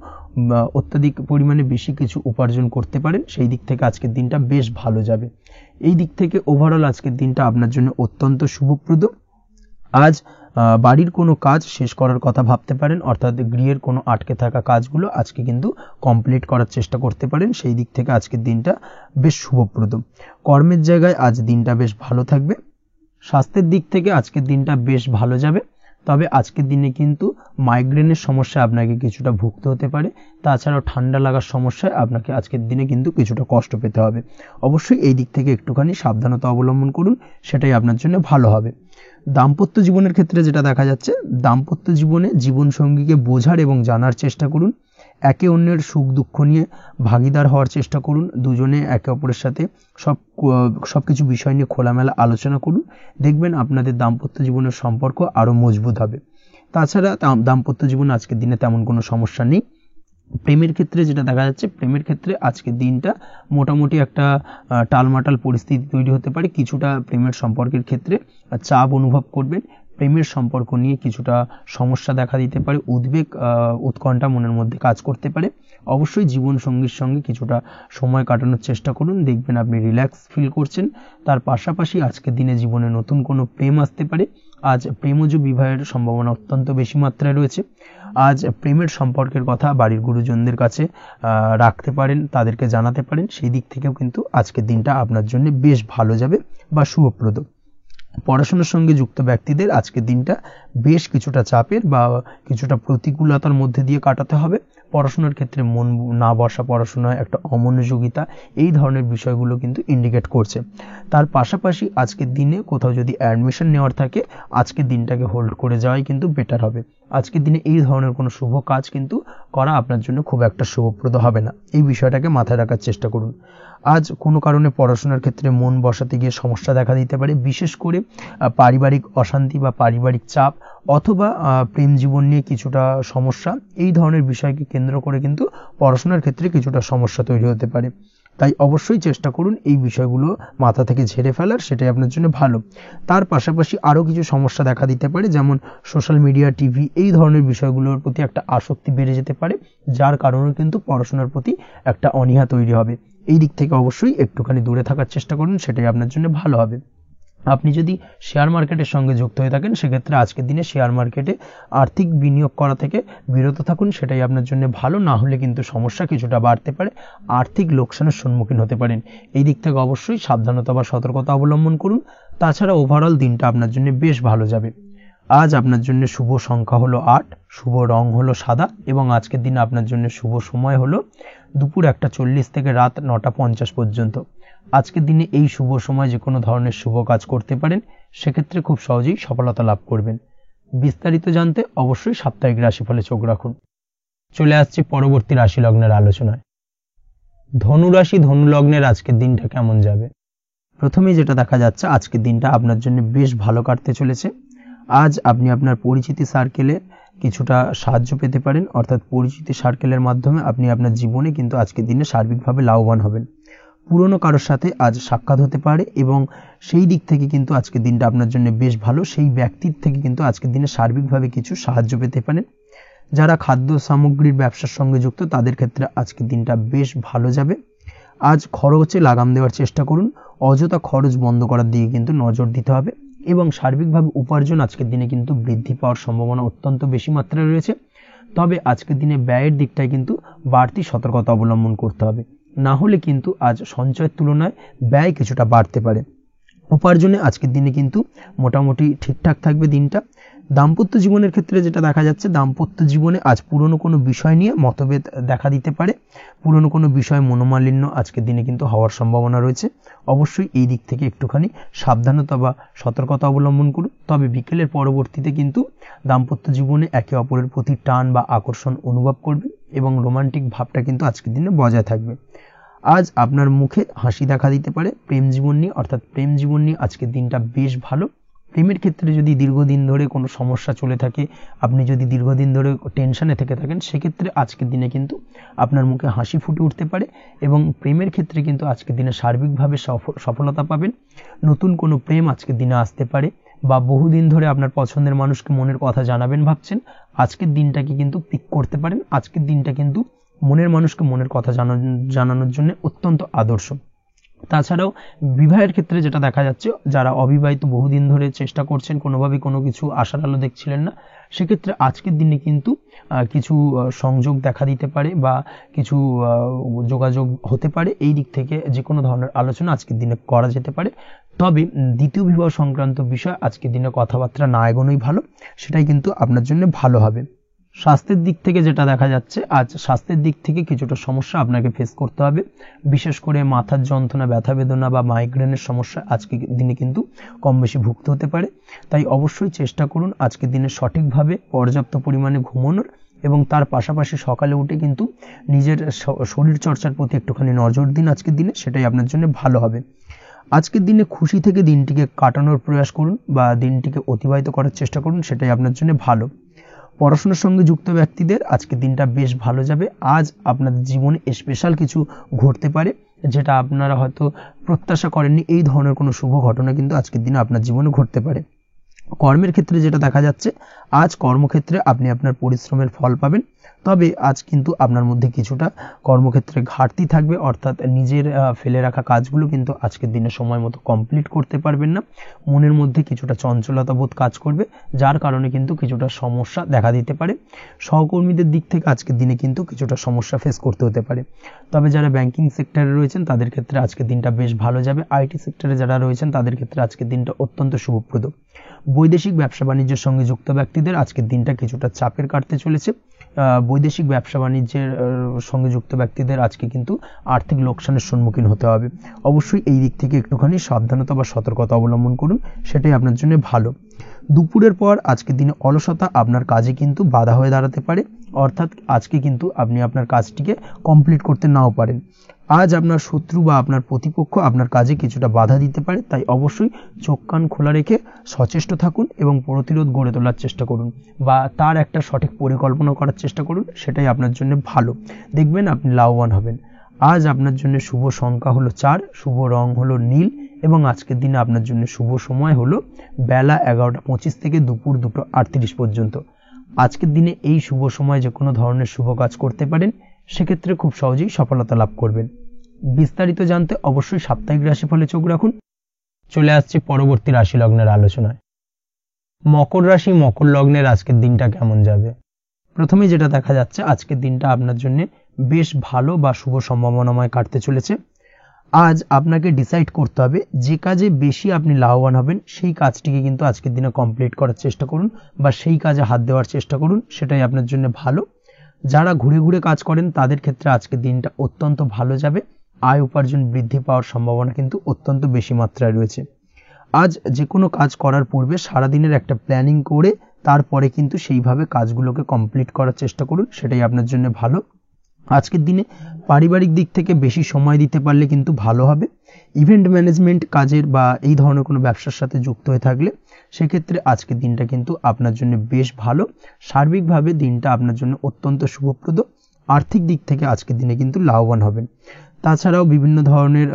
অত্যাধিক পরিমাণে বেশি কিছু উপার্জন করতে পারেন, সেই দিক থেকে আজকের দিনটা বেশ ভালো যাবে। এই দিক থেকে ওভারঅল আজকের দিনটা আপনার জন্য অত্যন্ত শুভপ্রদ। আজ বাড়ির কোনো কাজ শেষ করার কথা ভাবতে পারেন, অর্থাৎ গৃহের কোনো আটকে থাকা কাজগুলো আজকে কিন্তু কমপ্লিট করার চেষ্টা করতে পারেন, সেই দিক থেকে আজকের দিনটা বেশ শুভপ্রদ। কর্মের জায়গায় আজ দিনটা বেশ ভালো থাকবে। স্বাস্থ্যের দিক থেকে আজকের দিনটা বেশ ভালো যাবে, তবে আজকের দিনে কিন্তু মাইগ্রেনের সমস্যা আপনাকে কিছুটা ভুগতে হতে পারে। তাছাড়াও ঠান্ডা লাগার সমস্যায় আপনাকে আজকের দিনে কিন্তু কিছুটা কষ্ট পেতে হবে। অবশ্যই এই দিক থেকে একটুখানি সাবধানতা অবলম্বন করুন, সেটাই আপনার জন্য ভালো হবে। দাম্পত্য জীবনের ক্ষেত্রে যেটা দেখা যাচ্ছে, দাম্পত্য জীবনে জীবনসঙ্গীকে বোঝার এবং জানার চেষ্টা করুন। একে অন্যের সুখ দুঃখ নিয়ে ভাগিদার হওয়ার চেষ্টা করুন। দুজনে একে অপরের সাথে সবকিছু বিষয় নিয়ে খোলামেলা আলোচনা করুন। দেখবেন আপনাদের দাম্পত্য জীবনের সম্পর্ক আরো মজবুত হবে। তাছাড়া দাম্পত্য জীবনে আজকের দিনে তেমন কোনো সমস্যা নেই। প্রেমের ক্ষেত্রে যেটা দেখা যাচ্ছে, প্রেমের ক্ষেত্রে আজকের দিনটা মোটামুটি একটা টালমাটাল পরিস্থিতি তৈরি হতে পারে। কিছুটা প্রেমের সম্পর্কের ক্ষেত্রে চাপ অনুভব করবেন, প্রেমের সম্পর্ক নিয়ে কিছুটা সমস্যা দেখা দিতে পারে, উদ্বেগ উৎকণ্ঠা মনের মধ্যে কাজ করতে পারে। অবশ্যই জীবন সঙ্গীর সঙ্গে কিছুটা সময় কাটানোর চেষ্টা করুন, দেখবেন আপনি রিল্যাক্স ফিল করছেন। তার পাশাপাশি আজকের দিনে জীবনে নতুন কোনো প্রেম আসতে পারে। আজ প্রেমজ বিবাহের সম্ভাবনা অত্যন্ত বেশি মাত্রায় রয়েছে। আজ প্রেমের সম্পর্কের কথা বাড়ির গুরুজনদের কাছে রাখতে পারেন, তাদেরকে জানাতে পারেন। সেই দিক থেকেও কিন্তু আজকের দিনটা আপনার জন্য বেশ ভালো যাবে বা শুভপ্রদ। পড়াশোনার সঙ্গে যুক্ত ব্যক্তিদের আজকের দিনটা বেশ কিছুটা চাপের বা কিছুটা প্রতিকূলতার মধ্যে দিয়ে কাটাতে হবে। পড়াশোনার ক্ষেত্রে মন না বসা, পড়াশোনায় একটা অমনোযোগিতা, এই ধরনের বিষয়গুলো কিন্তু ইন্ডিকেট করছে। তার পাশাপাশি আজকের দিনে কোথাও যদি অ্যাডমিশন নেওয়ার থাকে, আজকের দিনটাকে হোল্ড করে যাওয়াই কিন্তু বেটার হবে। আজকের দিনে এই ধরনের কোনো শুভ কাজ কিন্তু করা আপনার জন্য খুব একটা শুভপ্রদ হবে না, এই বিষয়টাকে মাথায় রাখার চেষ্টা করুন। আজ কোনো কারণে পড়াশোনার ক্ষেত্রে মন বসাতে গিয়ে সমস্যা দেখা দিতে পারে, বিশেষ করে পারিবারিক অশান্তি বা পারিবারিক চাপ অথবা প্রেম জীবন নিয়ে কিছুটা সমস্যা, এই ধরনের বিষয়কে কেন্দ্র করে কিন্তু পড়াশোনার ক্ষেত্রে কিছুটা সমস্যা তৈরি হতে পারে। তাই অবশ্যই চেষ্টা করুন এই বিষয়গুলো মাথা থেকে ঝেড়ে ফেলার, সেটাই আপনার জন্য ভালো। তার পাশাপাশি আরও কিছু সমস্যা দেখা দিতে পারে, যেমন সোশ্যাল মিডিয়া, টিভি, এই ধরনের বিষয়গুলোর প্রতি একটা আসক্তি বেড়ে যেতে পারে, যার কারণে কিন্তু পড়াশোনার প্রতি একটা অনীহা তৈরি হবে। এই দিক থেকে অবশ্যই একটুখানি দূরে থাকার চেষ্টা করুন, সেটাই আপনার জন্য ভালো হবে। আপনি যদি শেয়ার মার্কেটের সঙ্গে যুক্ত হয়ে থাকেন, সেক্ষেত্রে আজকের দিনে শেয়ার মার্কেটে আর্থিক বিনিয়োগ করা থেকে বিরত থাকুন, সেটাই আপনার জন্য ভালো। না হলে কিন্তু সমস্যা কিছুটা বাড়তে পারে, আর্থিক লোকসানের সম্মুখীন হতে পারেন। এই দিক থেকে অবশ্যই সাবধানতা বা সতর্কতা অবলম্বন করুন। তাছাড়া ওভারঅল দিনটা আপনার জন্য বেশ ভালো যাবে। আজ আপনার জন্য শুভ সংখ্যা হলো 8, শুভ রং হলো সাদা, এবং আজকের দিনে আপনার জন্য শুভ সময় হলো দুপুর 1:40 থেকে রাত 9:50 পর্যন্ত। আজকের দিনে এই শুভ সময় যে কোনো ধরনের শুভ কাজ করতে পারেন, সেক্ষেত্রে খুব সহজেই সফলতা লাভ করবেন। বিস্তারিত জানতে অবশ্যই সাপ্তাহিক রাশিফলে চোখ রাখুন। চলে আসছে পরবর্তী রাশি লগ্নের আলোচনায়। ধনুরাশি, ধনু লগ্নের আজকের দিনটা কেমন যাবে? প্রথমেই যেটা দেখা যাচ্ছে, আজকের দিনটা আপনার জন্য বেশ ভালো কাটতে চলেছে। আজ আপনি আপনার পরিচিতি সার্কেলে কিছুটা সাহায্য পেতে পারেন, অর্থাৎ পরিচিতি সার্কেলের মাধ্যমে আপনি আপনার জীবনে কিন্তু আজকের দিনে সার্বিকভাবে লাভবান হবেন। পুরনো কারোর সাথে আজ সাক্ষাৎ হতে পারে এবং সেই দিক থেকে কিন্তু আজকের দিনটা আপনার জন্য বেশ ভালো। সেই ব্যক্তির থেকে কিন্তু আজকের দিনে সার্বিকভাবে কিছু সাহায্য পেতে পারেন। যারা খাদ্য সামগ্রীর ব্যবসার সঙ্গে যুক্ত, তাদের ক্ষেত্রে আজকের দিনটা বেশ ভালো যাবে। আজ খরচে লাগাম দেওয়ার চেষ্টা করুন, অযথা খরচ বন্ধ করার দিকে কিন্তু নজর দিতে হবে, এবং সার্বিকভাবে উপার্জন আজকের দিনে কিন্তু বৃদ্ধি পাওয়ার সম্ভাবনা অত্যন্ত বেশি মাত্রায় রয়েছে। তবে আজকের দিনে ব্যয়ের দিকটায় কিন্তু বাড়তি সতর্কতা অবলম্বন করতে হবে, না হলে কিন্তু আজ সঞ্চয়ের তুলনায় ব্যয় কিছুটা বাড়তে পারে। উপার্জনে আজকের দিনে কিন্তু মোটামুটি ঠিকঠাক থাকবে দিনটা। দাম্পত্য জীবনের ক্ষেত্রে যেটা দেখা যাচ্ছে, দাম্পত্য জীবনে আজ পুরনো কোনো বিষয় নিয়ে মতভেদ দেখা দিতে পারে, পুরনো কোনো বিষয় মনোমালিন্য আজকের দিনে কিন্তু হওয়ার সম্ভাবনা রয়েছে। অবশ্যই এই দিক থেকে একটুখানি সাবধানতা বা সতর্কতা অবলম্বন করুন। তবে বিকেলের পরবর্তীতে কিন্তু দাম্পত্য জীবনে একে অপরের প্রতি টান বা আকর্ষণ অনুভব করবেন, এবং রোমান্টিক ভাবটা কিন্তু আজকের দিনে বজায় থাকবে। আজ আপনার মুখে হাসি দেখা দিতে পারে প্রেম জীবন নিয়ে, অর্থাৎ প্রেম জীবন নিয়ে আজকের দিনটা বেশ ভালো। প্রেমের ক্ষেত্রে যদি দীর্ঘদিন ধরে কোনো সমস্যা চলে থাকে, আপনি যদি দীর্ঘদিন ধরে টেনশনে থেকে থাকেন, সেক্ষেত্রে আজকের দিনে কিন্তু আপনার মুখে হাসি ফুটে উঠতে পারে, এবং প্রেমের ক্ষেত্রে কিন্তু আজকের দিনে সার্বিকভাবে সফলতা পাবেন। নতুন কোনো প্রেম আজকের দিনে আসতে পারে, বা বহুদিন ধরে আপনার পছন্দের মানুষকে মনের কথা জানাবেন ভাবছেন, আজকের দিনটাকে কিন্তু পিক করতে পারেন। আজকের দিনটা কিন্তু মনের মানুষকে মনের কথা জানানোর জন্য অত্যন্ত আদর্শ। তাছাড়াও বিবাহের ক্ষেত্রে যেটা দেখা যাচ্ছে, যারা অবিবাহিত বহুদিন ধরে চেষ্টা করছেন, কোনোভাবে কোনো কিছু আশার আলো দেখছিলেন না, সেক্ষেত্রে আজকের দিনে কিন্তু কিছু সংযোগ দেখা দিতে পারে বা কিছু যোগাযোগ হতে পারে। এই দিক থেকে যে কোনো ধরনের আলোচনা আজকের দিনে করা যেতে পারে। তবে দ্বিতীয় বিবাহ সংক্রান্ত বিষয় আজকের দিনে কথাবার্তা না এগোনোই ভালো, সেটাই কিন্তু আপনার জন্য ভালো হবে। স্বাস্থ্যের দিক থেকে যেটা দেখা যাচ্ছে, আজ স্বাস্থ্যের দিক থেকে কিছুটা সমস্যা আপনাকে ফেস করতে হবে, বিশেষ করে মাথার যন্ত্রণা, ব্যথা বেদনা বা মাইগ্রেনের সমস্যা আজকের দিনে কিন্তু কম বেশি ভুগতে হতে পারে। তাই অবশ্যই চেষ্টা করুন আজকের দিনে সঠিকভাবে পর্যাপ্ত পরিমাণে ঘুমানোর, এবং তার পাশাপাশি সকালে উঠে কিন্তু নিজের শরীর চর্চার প্রতি একটুখানি নজর দিন আজকের দিনে, সেটাই আপনার জন্য ভালো হবে। আজকের দিনে খুশি থেকে দিনটিকে কাটানোর প্রয়াস করুন বা দিনটিকে অতিবাহিত করার চেষ্টা করুন, সেটাই আপনার জন্য ভালো। পড়াশোনার সঙ্গে যুক্ত ব্যক্তিদের আজকের দিনটা বেশ ভালো যাবে। আজ আপনাদের জীবনে স্পেশাল কিছু ঘটতে পারে, যেটা আপনারা হয়তো প্রত্যাশা করেননি। এই ধরনের কোনো শুভ ঘটনা কিন্তু আজকের দিনে আপনার জীবনে ঘটতে পারে। কর্মের ক্ষেত্রে যেটা দেখা যাচ্ছে, আজ কর্মক্ষেত্রে আপনি আপনার পরিশ্রমের ফল পাবেন। তবে আজ কিন্তু আপনার মধ্যে কিছুটা কর্মক্ষেত্রে ঘাটতি থাকবে, অর্থাৎ নিজের ফেলে রাখা কাজগুলো কিন্তু আজকের দিনে সময় মতো কমপ্লিট করতে পারবেন না। মনের মধ্যে কিছুটা চঞ্চলতা বোধ কাজ করবে, যার কারণে কিন্তু কিছুটা সমস্যা দেখা দিতে পারে। সহকর্মীদের দিক থেকে আজকের দিনে কিন্তু কিছুটা সমস্যা ফেস করতে হতে পারে। তবে যারা ব্যাংকিং সেক্টরে রয়েছেন তাদের ক্ষেত্রে আজকের দিনটা বেশ ভালো যাবে। আইটি সেক্টরে যারা রয়েছেন তাদের ক্ষেত্রে আজকের দিনটা অত্যন্ত শুভপ্রদ। বৈদেশিক ব্যবসা বাণিজ্যের সঙ্গে যুক্ত ব্যক্তিদের আজকের দিনটা কিছুটা চাপের কাটতে চলেছে। বৈদেশিক ব্যবসা বাণিজ্যের সঙ্গে যুক্ত ব্যক্তিদের আজকে কিন্তু আর্থিক লোকসানের সম্মুখীন হতে হবে। অবশ্যই এই দিক থেকে একটুখানি সাবধানতা বা সতর্কতা অবলম্বন করুন, সেটাই আপনার জন্য ভালো। দুপুরের পর আজকের দিনে অলসতা আপনার কাজে কিন্তু বাধা হয়ে দাঁড়াতে পারে, অর্থাৎ আজকে কিন্তু আপনি আপনার কাজটিকে কমপ্লিট করতে নাও পারেন। আজ আপনার শত্রু বা আপনার প্রতিপক্ষ আপনার কাজে কিছুটা বাধা দিতে পারে, তাই অবশ্যই চোখ কান খোলা রেখে সচেষ্ট থাকুন এবং প্রতিরোধ গড়ে তোলার চেষ্টা করুন বা তার একটা সঠিক পরিকল্পনা করার চেষ্টা করুন, সেটাই আপনার জন্য ভালো। দেখবেন আপনি লাভবান হবেন। আজ আপনার জন্য শুভ সংখ্যা হলো 4, শুভ রং হলো নীল এবং আজকের দিনে আপনার জন্য শুভ সময় হলো বেলা 11:25 থেকে দুপুর 2:38 পর্যন্ত। আজকের দিনে এই শুভ সময় যে কোনো ধরনের শুভ কাজ করতে পারেন, সেক্ষেত্রে খুব সহজেই সফলতা লাভ করবেন। বিস্তারিত জানতে অবশ্যই সাপ্তাহিক রাশিফলে চোখ রাখুন। চলে আসছে পরবর্তী রাশি লগ্নের আলোচনায়। মকর রাশি মকর লগ্নের আজকের দিনটা কেমন যাবে? প্রথমে যেটা দেখা যাচ্ছে, আজকের দিনটা আপনার জন্য বেশ ভালো বা শুভ সম্ভাবনাময় কাটতে চলেছে। আজ আপনাকে ডিসাইড করতে হবে যে কাজে বেশি আপনি লাভবান হবেন সেই কাজটিকে কিন্তু আজকের দিনে কমপ্লিট করার চেষ্টা করুন বা সেই কাজে হাত দেওয়ার চেষ্টা করুন, সেটাই আপনার জন্য ভালো। যারা ঘুরে ঘুরে কাজ করেন তাদের ক্ষেত্রে আজকের দিনটা অত্যন্ত ভালো যাবে। আয় উপার্জন বৃদ্ধি পাওয়ার সম্ভাবনা কিন্তু অত্যন্ত বেশি মাত্রায় রয়েছে। আজ যে কোনো কাজ করার পূর্বে সারাদিনের একটা প্ল্যানিং করে তারপরে কিন্তু সেইভাবে কাজগুলোকে কমপ্লিট করার চেষ্টা করুন, সেটাই আপনার জন্য ভালো। আজকের দিনে পারিবারিক দিক থেকে বেশি সময় দিতে পারলে কিন্তু ভালো হবে। ইভেন্ট ম্যানেজমেন্ট কাজের বা এই ধরনের কোনো ব্যবসার সাথে যুক্ত হয়ে থাকলে সেক্ষেত্রে আজকের দিনটা কিন্তু আপনার জন্য বেশ ভালো। সার্বিকভাবে দিনটা আপনার জন্য অত্যন্ত শুভপ্রদ। আর্থিক দিক থেকে আজকের দিনে কিন্তু লাভবান হবেন। তাছাড়াও বিভিন্ন ধরনের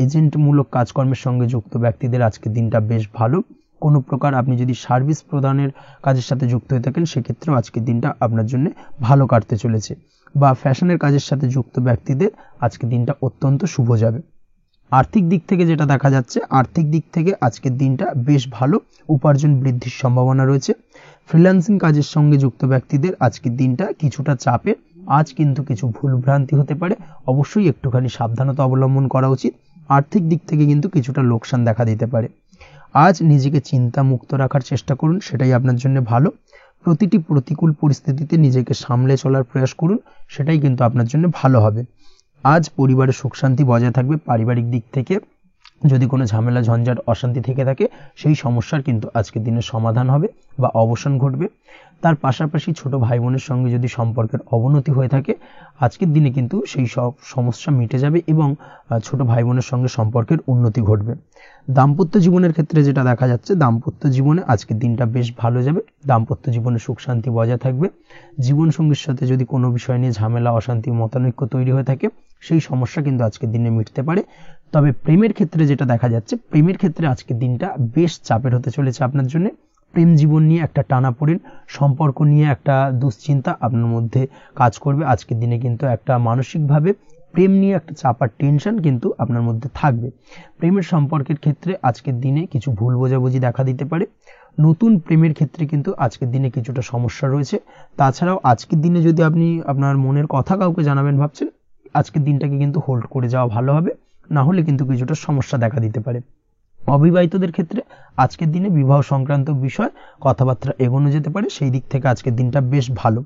এজেন্টমূলক কাজকর্মের সঙ্গে যুক্ত ব্যক্তিদের আজকের দিনটা বেশ ভালো। কোনো প্রকার আপনি যদি সার্ভিস প্রদানের কাজের সাথে যুক্ত হয়ে থাকেন সেক্ষেত্রেও আজকের দিনটা আপনার জন্য ভালো কাটতে চলেছে। বা ফ্যাশনের কাজের সাথে যুক্ত ব্যক্তিদের আজকের দিনটা অত্যন্ত শুভ যাবে। আর্থিক দিক থেকে যেটা দেখা যাচ্ছে, আর্থিক দিক থেকে আজকের দিনটা বেশ ভালো, উপার্জন বৃদ্ধির সম্ভাবনা রয়েছে। ফ্রিল্যান্সিং কাজের সঙ্গে যুক্ত ব্যক্তিদের আজকের দিনটা কিছুটা চাপে। আজ কিন্তু কিছু ভুলভ্রান্তি হতে পারে, অবশ্যই একটুখানি সাবধানতা অবলম্বন করা উচিত। আর্থিক দিক থেকে কিন্তু কিছুটা লোকসান দেখা দিতে পারে। আজ নিজেকে চিন্তা মুক্ত রাখার চেষ্টা করুন, সেটাই আপনার জন্য ভালো। প্রতিটি প্রতিকূল পরিস্থিতিতে নিজেকে সামলে চলার প্রয়াস করুন, সেটাই কিন্তু আপনার জন্য ভালো হবে। আজ পরিবারে সুখ শান্তি বজায় থাকবে। পারিবারিক দিক থেকে যদি কোনো ঝামেলা ঝঞ্ঝাট অশান্তি থেকে থাকে সেই সমস্যার কিন্তু আজকের দিনে সমাধান হবে বা অবসান ঘটবে। তার পাশাপাশি ছোট ভাই বোনের সঙ্গে যদি সম্পর্কের অবনতি হয়ে থাকে আজকের দিনে কিন্তু সেই সব সমস্যা মিটে যাবে এবং ছোট ভাই বোনের সঙ্গে সম্পর্কের উন্নতি ঘটবে। দাম্পত্য জীবনের ক্ষেত্রে যেটা দেখা যাচ্ছে, দাম্পত্য জীবনে আজকের দিনটা বেশ ভালো যাবে। দাম্পত্য জীবনে সুখ শান্তি বজায় থাকবে। জীবনসঙ্গীর সাথে যদি কোনো বিষয় নিয়ে ঝামেলা অশান্তি মতানৈক্য তৈরি হয়ে থাকে সেই সমস্যা কিন্তু আজকের দিনে মিটতে পারে। তবে প্রেমের ক্ষেত্রে যেটা দেখা যাচ্ছে, প্রেমের ক্ষেত্রে আজকের দিনটা বেশ চাপের হতে চলেছে আপনার জন্য। প্রেম জীবন নিয়ে একটা টানাপোড়েন, সম্পর্ক নিয়ে একটা দুশ্চিন্তা আপনার মধ্যে কাজ করবে। আজকের দিনে কিন্তু একটা মানসিকভাবে প্রেম নিয়ে একটা চাপার টেনশন কিন্তু আপনার মধ্যে থাকবে। প্রেমের সম্পর্কের ক্ষেত্রে আজকের দিনে কিছু ভুল বোঝাবুঝি দেখা দিতে পারে। নতুন প্রেমের ক্ষেত্রে কিন্তু আজকের দিনে কিছুটা সমস্যা রয়েছে। তাছাড়াও আজকের দিনে যদি আপনি আপনার মনের কথা কাউকে জানাবেন ভাবছেন, আজকের দিনটাকে কিন্তু হোল্ড করে যাওয়া ভালো হবে, না হলে কিন্তু কিছুটা সমস্যা দেখা দিতে পারে। অবিবাহিতদের ক্ষেত্রে আজকের দিনে বিবাহ সংক্রান্ত বিষয় কথাবার্তা এগোনো যেতে পারে, সেই দিক থেকে আজকের দিনটা বেশ ভালো।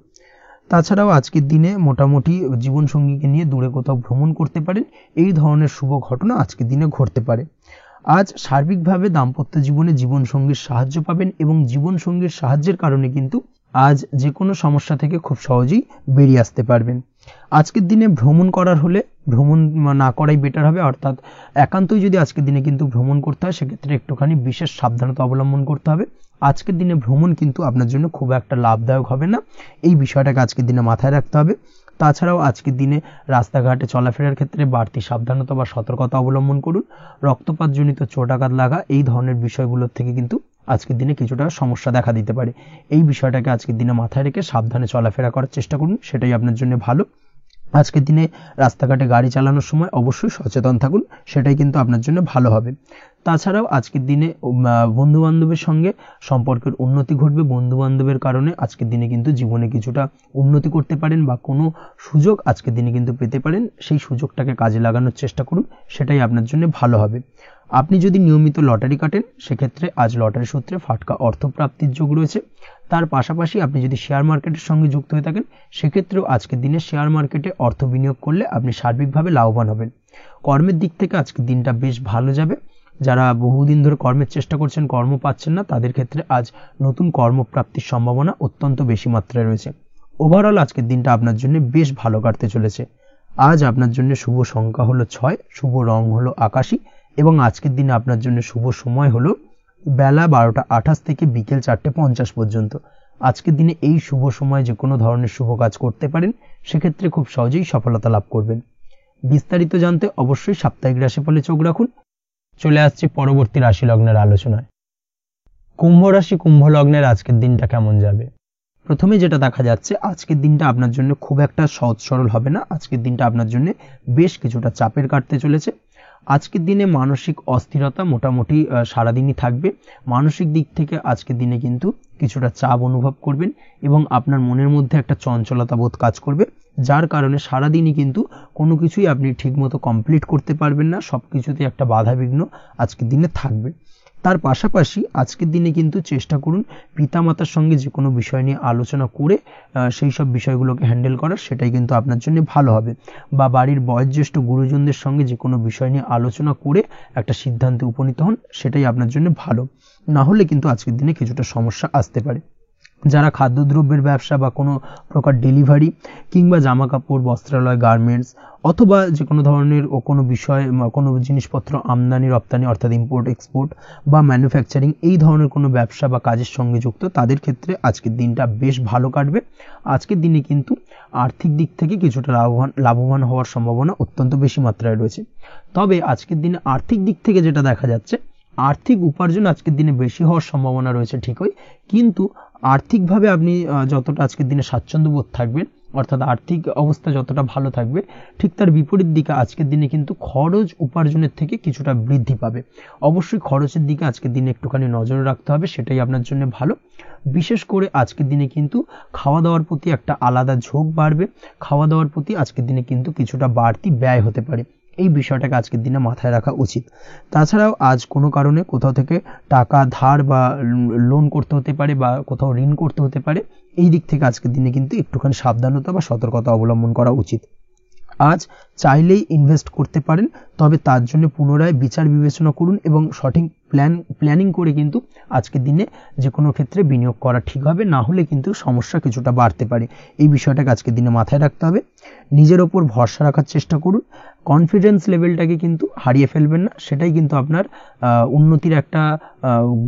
তাছাড়াও আজকের দিনে মোটামুটি জীবনসঙ্গীকে নিয়ে দূরে কোথাও ভ্রমণ করতে পারেন, এই ধরনের শুভ ঘটনা আজকের দিনে ঘটতে পারে। আজ সার্বিকভাবে দাম্পত্য জীবনে জীবনসঙ্গীর সাহায্য পাবেন এবং জীবনসঙ্গীর সাহায্যের কারণে কিন্তু আজ যে কোনো সমস্যা থেকে খুব সহজেই বেরিয়ে আসতে পারবেন। আজকের দিনে ভ্রমণ করার হলে ভ্রমণ না করাই বেটার হবে, অর্থাৎ একান্তই যদি আজকের দিনে কিন্তু ভ্রমণ করতে হয় সেক্ষেত্রে একটুখানি বিশেষ সাবধানতা অবলম্বন করতে হবে। আজকের দিনে ভ্রমণ কিন্তু আপনার জন্য খুব একটা লাভদায়ক হবে না, এই বিষয়টাকে আজকের দিনে মাথায় রাখতে হবে। তাছাড়াও আজকের দিনে রাস্তাঘাটে চলাফেরার ক্ষেত্রে বাড়তি সাবধানতা বা সতর্কতা অবলম্বন করুন। রক্তপাতজনিত চোটাঘাত লাগা এই ধরনের বিষয়গুলোর থেকে কিন্তু আজকের দিনে কিছুটা সমস্যা দেখা দিতে পারে। এই বিষয়টাকে আজকের দিনে মাথায় রেখে সাবধানে চলাফেরা করার চেষ্টা করুন, সেটাই আপনার জন্য ভালো। আজকের দিনে রাস্তাঘাটে গাড়ি চালানোর সময় অবশ্যই সচেতন থাকুন, সেটাই কিন্তু আপনার জন্য ভালো হবে। তাছাড়াও আজকের দিনে বন্ধু বান্ধবের সঙ্গে সম্পর্কের উন্নতি ঘটবে। বন্ধু বান্ধবের কারণে আজকের দিনে কিন্তু জীবনে কিছুটা উন্নতি করতে পারেন বা কোনো সুযোগ আজকের দিনে কিন্তু পেতে পারেন, সেই সুযোগটাকে কাজে লাগানোর চেষ্টা করুন, সেটাই আপনার জন্য ভালো হবে। আপনি যদি নিয়মিত লটারি কাটেন সেক্ষেত্রে আজ লটারি সূত্রে ফাটকা অর্থপ্রাপ্তির যোগ রয়েছে। তার পাশাপাশি আপনি যদি শেয়ার মার্কেটের সঙ্গে যুক্ত হয়ে থাকেন সেক্ষেত্রেও আজকের দিনে শেয়ার মার্কেটে অর্থ বিনিয়োগ করলে আপনি সার্বিকভাবে লাভবান হবেন। কর্মের দিক থেকে আজকের দিনটা বেশ ভালো যাবে। যারা বহুদিন ধরে কর্মের চেষ্টা করছেন, কর্ম পাচ্ছেন না, তাদের ক্ষেত্রে আজ নতুন কর্মপ্রাপ্তির সম্ভাবনা অত্যন্ত বেশি মাত্রায় রয়েছে। ওভারঅল আজকের দিনটা আপনার জন্য বেশ ভালো কাটতে চলেছে। আজ আপনার জন্য শুভ সংখ্যা হলো 6, শুভ রং হলো আকাশী এবং আজকের দিনে আপনার জন্য শুভ সময় হলো বেলা 12:28 থেকে বিকেল 4:50 পর্যন্ত। আজকের দিনে এই শুভ সময় যে কোনো ধরনের শুভ কাজ করতে পারেন, সেক্ষেত্রে খুব সহজেই সফলতা লাভ করবেন। বিস্তারিত জানতে অবশ্যই সাপ্তাহিক রাশিফলে চোখ রাখুন। চলে আসছে পরবর্তী রাশি লগ্নের আলোচনায়। কুম্ভ রাশি, কুম্ভ লগ্নের আজকের দিনটা কেমন যাবে? প্রথমে যেটা দেখা যাচ্ছে, আজকের দিনটা আপনার জন্য খুব একটা সহজ সরল হবে না। আজকের দিনটা আপনার জন্য বেশ কিছুটা চাপের কাটতে চলেছে। আজকের দিনে মানসিক অস্থিরতা মোটামুটি সারাদিনই থাকবে। মানসিক দিক থেকে আজকের দিনে কিন্তু কিছুটা চাপ অনুভব করবেন এবং আপনার মনের মধ্যে একটা চঞ্চলতা বোধ কাজ করবে, যার কারণে সারাদিনই কিন্তু কোনো কিছুই আপনি ঠিকমতো কমপ্লিট করতে পারবেন না। সব কিছুতে একটা বাধা বিঘ্ন আজকের দিনে থাকবে। তার পাশাপাশি আজকের দিনে কিন্তু চেষ্টা করুন পিতামাতার সঙ্গে যে কোনো বিষয় নিয়ে আলোচনা করে সেই সব বিষয়গুলোকে হ্যান্ডেল করার, সেটাই কিন্তু আপনার জন্য ভালো হবে। বা বাড়ির বয়োজ্যেষ্ঠ গুরুজনদের সঙ্গে যে কোনো বিষয় নিয়ে আলোচনা করে একটা সিদ্ধান্তে উপনীত হন, সেটাই আপনার জন্য ভালো। না হলে কিন্তু আজকের দিনে কিছুটা সমস্যা আসতে পারে। যারা খাদ্যদ্রব্যের ব্যবসা বা কোনো প্রকার ডেলিভারি কিংবা জামা কাপড়, বস্ত্রালয়, গার্মেন্টস অথবা যে কোনো ধরনের কোনো বিষয়, কোনো জিনিসপত্র আমদানি রপ্তানি অর্থাৎ ইম্পোর্ট এক্সপোর্ট বা ম্যানুফ্যাকচারিং এই ধরনের কোনো ব্যবসা বা কাজের সঙ্গে যুক্ত, তাদের ক্ষেত্রে আজকের দিনটা বেশ ভালো কাটবে। আজকের দিনে কিন্তু আর্থিক দিক থেকে কিছুটা লাভবান হওয়ার সম্ভাবনা অত্যন্ত বেশি মাত্রায় রয়েছে। তবে আজকের দিনে আর্থিক দিক থেকে যেটা দেখা যাচ্ছে, আর্থিক উপার্জন আজকের দিনে বেশি হওয়ার সম্ভাবনা রয়েছে ঠিকই, কিন্তু আর্থিকভাবে আপনি যতটা আজকের দিনে স্বাচ্ছন্দ্য বোধ থাকবেন, অর্থাৎ আর্থিক অবস্থা যতটা ভালো থাকবে, ঠিক তার বিপরীত দিকে আজকের দিনে কিন্তু খরচ উপার্জনের থেকে কিছুটা বৃদ্ধি পাবে। অবশ্যই খরচের দিকে আজকের দিনে একটুখানি নজর রাখতে হবে, সেটাই আপনার জন্য ভালো। বিশেষ করে আজকের দিনে কিন্তু খাওয়া দাওয়ার প্রতি একটা আলাদা ঝোঁক বাড়বে। খাওয়া দাওয়ার প্রতি আজকের দিনে কিন্তু কিছুটা বাড়তি ব্যয় হতে পারে, এই বিষয়টাকে আজকের দিনে মাথায় রাখা উচিত। তাছাড়াও আজ কোনো কারণে কোথাও থেকে টাকা ধার বা লোন করতে হতে পারে বা কোথাও ঋণ করতে হতে পারে, এই দিক থেকে আজকের দিনে কিন্তু একটুখানি সাবধানতা বা সতর্কতা অবলম্বন করা উচিত। আজ চাইলেই ইনভেস্ট করতে পারেন, তবে তার জন্য পুনরায় বিচার বিবেচনা করুন এবং সঠিক প্ল্যানিং করে কিন্তু আজকের দিনে যে কোনো ক্ষেত্রে বিনিয়োগ করা ঠিক হবে, না হলে কিন্তু সমস্যা কিছুটা বাড়তে পারে। এই বিষয়টাকে আজকের দিনে মাথায় রাখতে হবে। নিজের ওপর ভরসা রাখার চেষ্টা করুন, কনফিডেন্স লেভেলটাকে কিন্তু হারিয়ে ফেলবেন না, সেটাই কিন্তু আপনার উন্নতির একটা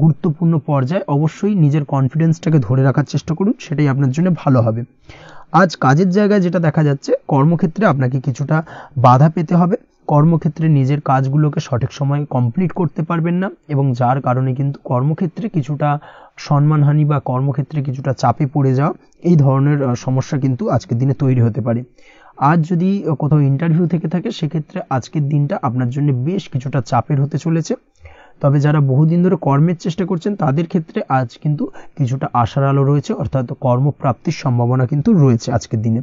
গুরুত্বপূর্ণ পর্যায়। অবশ্যই নিজের কনফিডেন্সটাকে ধরে রাখার চেষ্টা করুন, সেটাই আপনার জন্য ভালো হবে। আজ কাজের জায়গায় যেটা দেখা যাচ্ছে, কর্মক্ষেত্রে আপনাকে কিছুটা বাধা পেতে হবে। কর্মক্ষেত্রে নিজের কাজগুলোকে সঠিক সময়ে কমপ্লিট করতে পারবেন না এবং যার কারণে কিন্তু কর্মক্ষেত্রে কিছুটা সম্মানহানি বা কর্মক্ষেত্রে কিছুটা চাপে পড়ে যাওয়া, এই ধরনের সমস্যা কিন্তু আজকের দিনে তৈরি হতে পারে। আজ যদি কোথাও ইন্টারভিউ থেকে থাকে, সেক্ষেত্রে আজকের দিনটা আপনার জন্য বেশ কিছুটা চাপের হতে চলেছে। তবে যারা বহুদিন ধরে কর্মের চেষ্টা করছেন, তাদের ক্ষেত্রে আজ কিন্তু কিছুটা আশার আলো রয়েছে, অর্থাৎ কর্মপ্রাপ্তির সম্ভাবনা কিন্তু রয়েছে আজকের দিনে।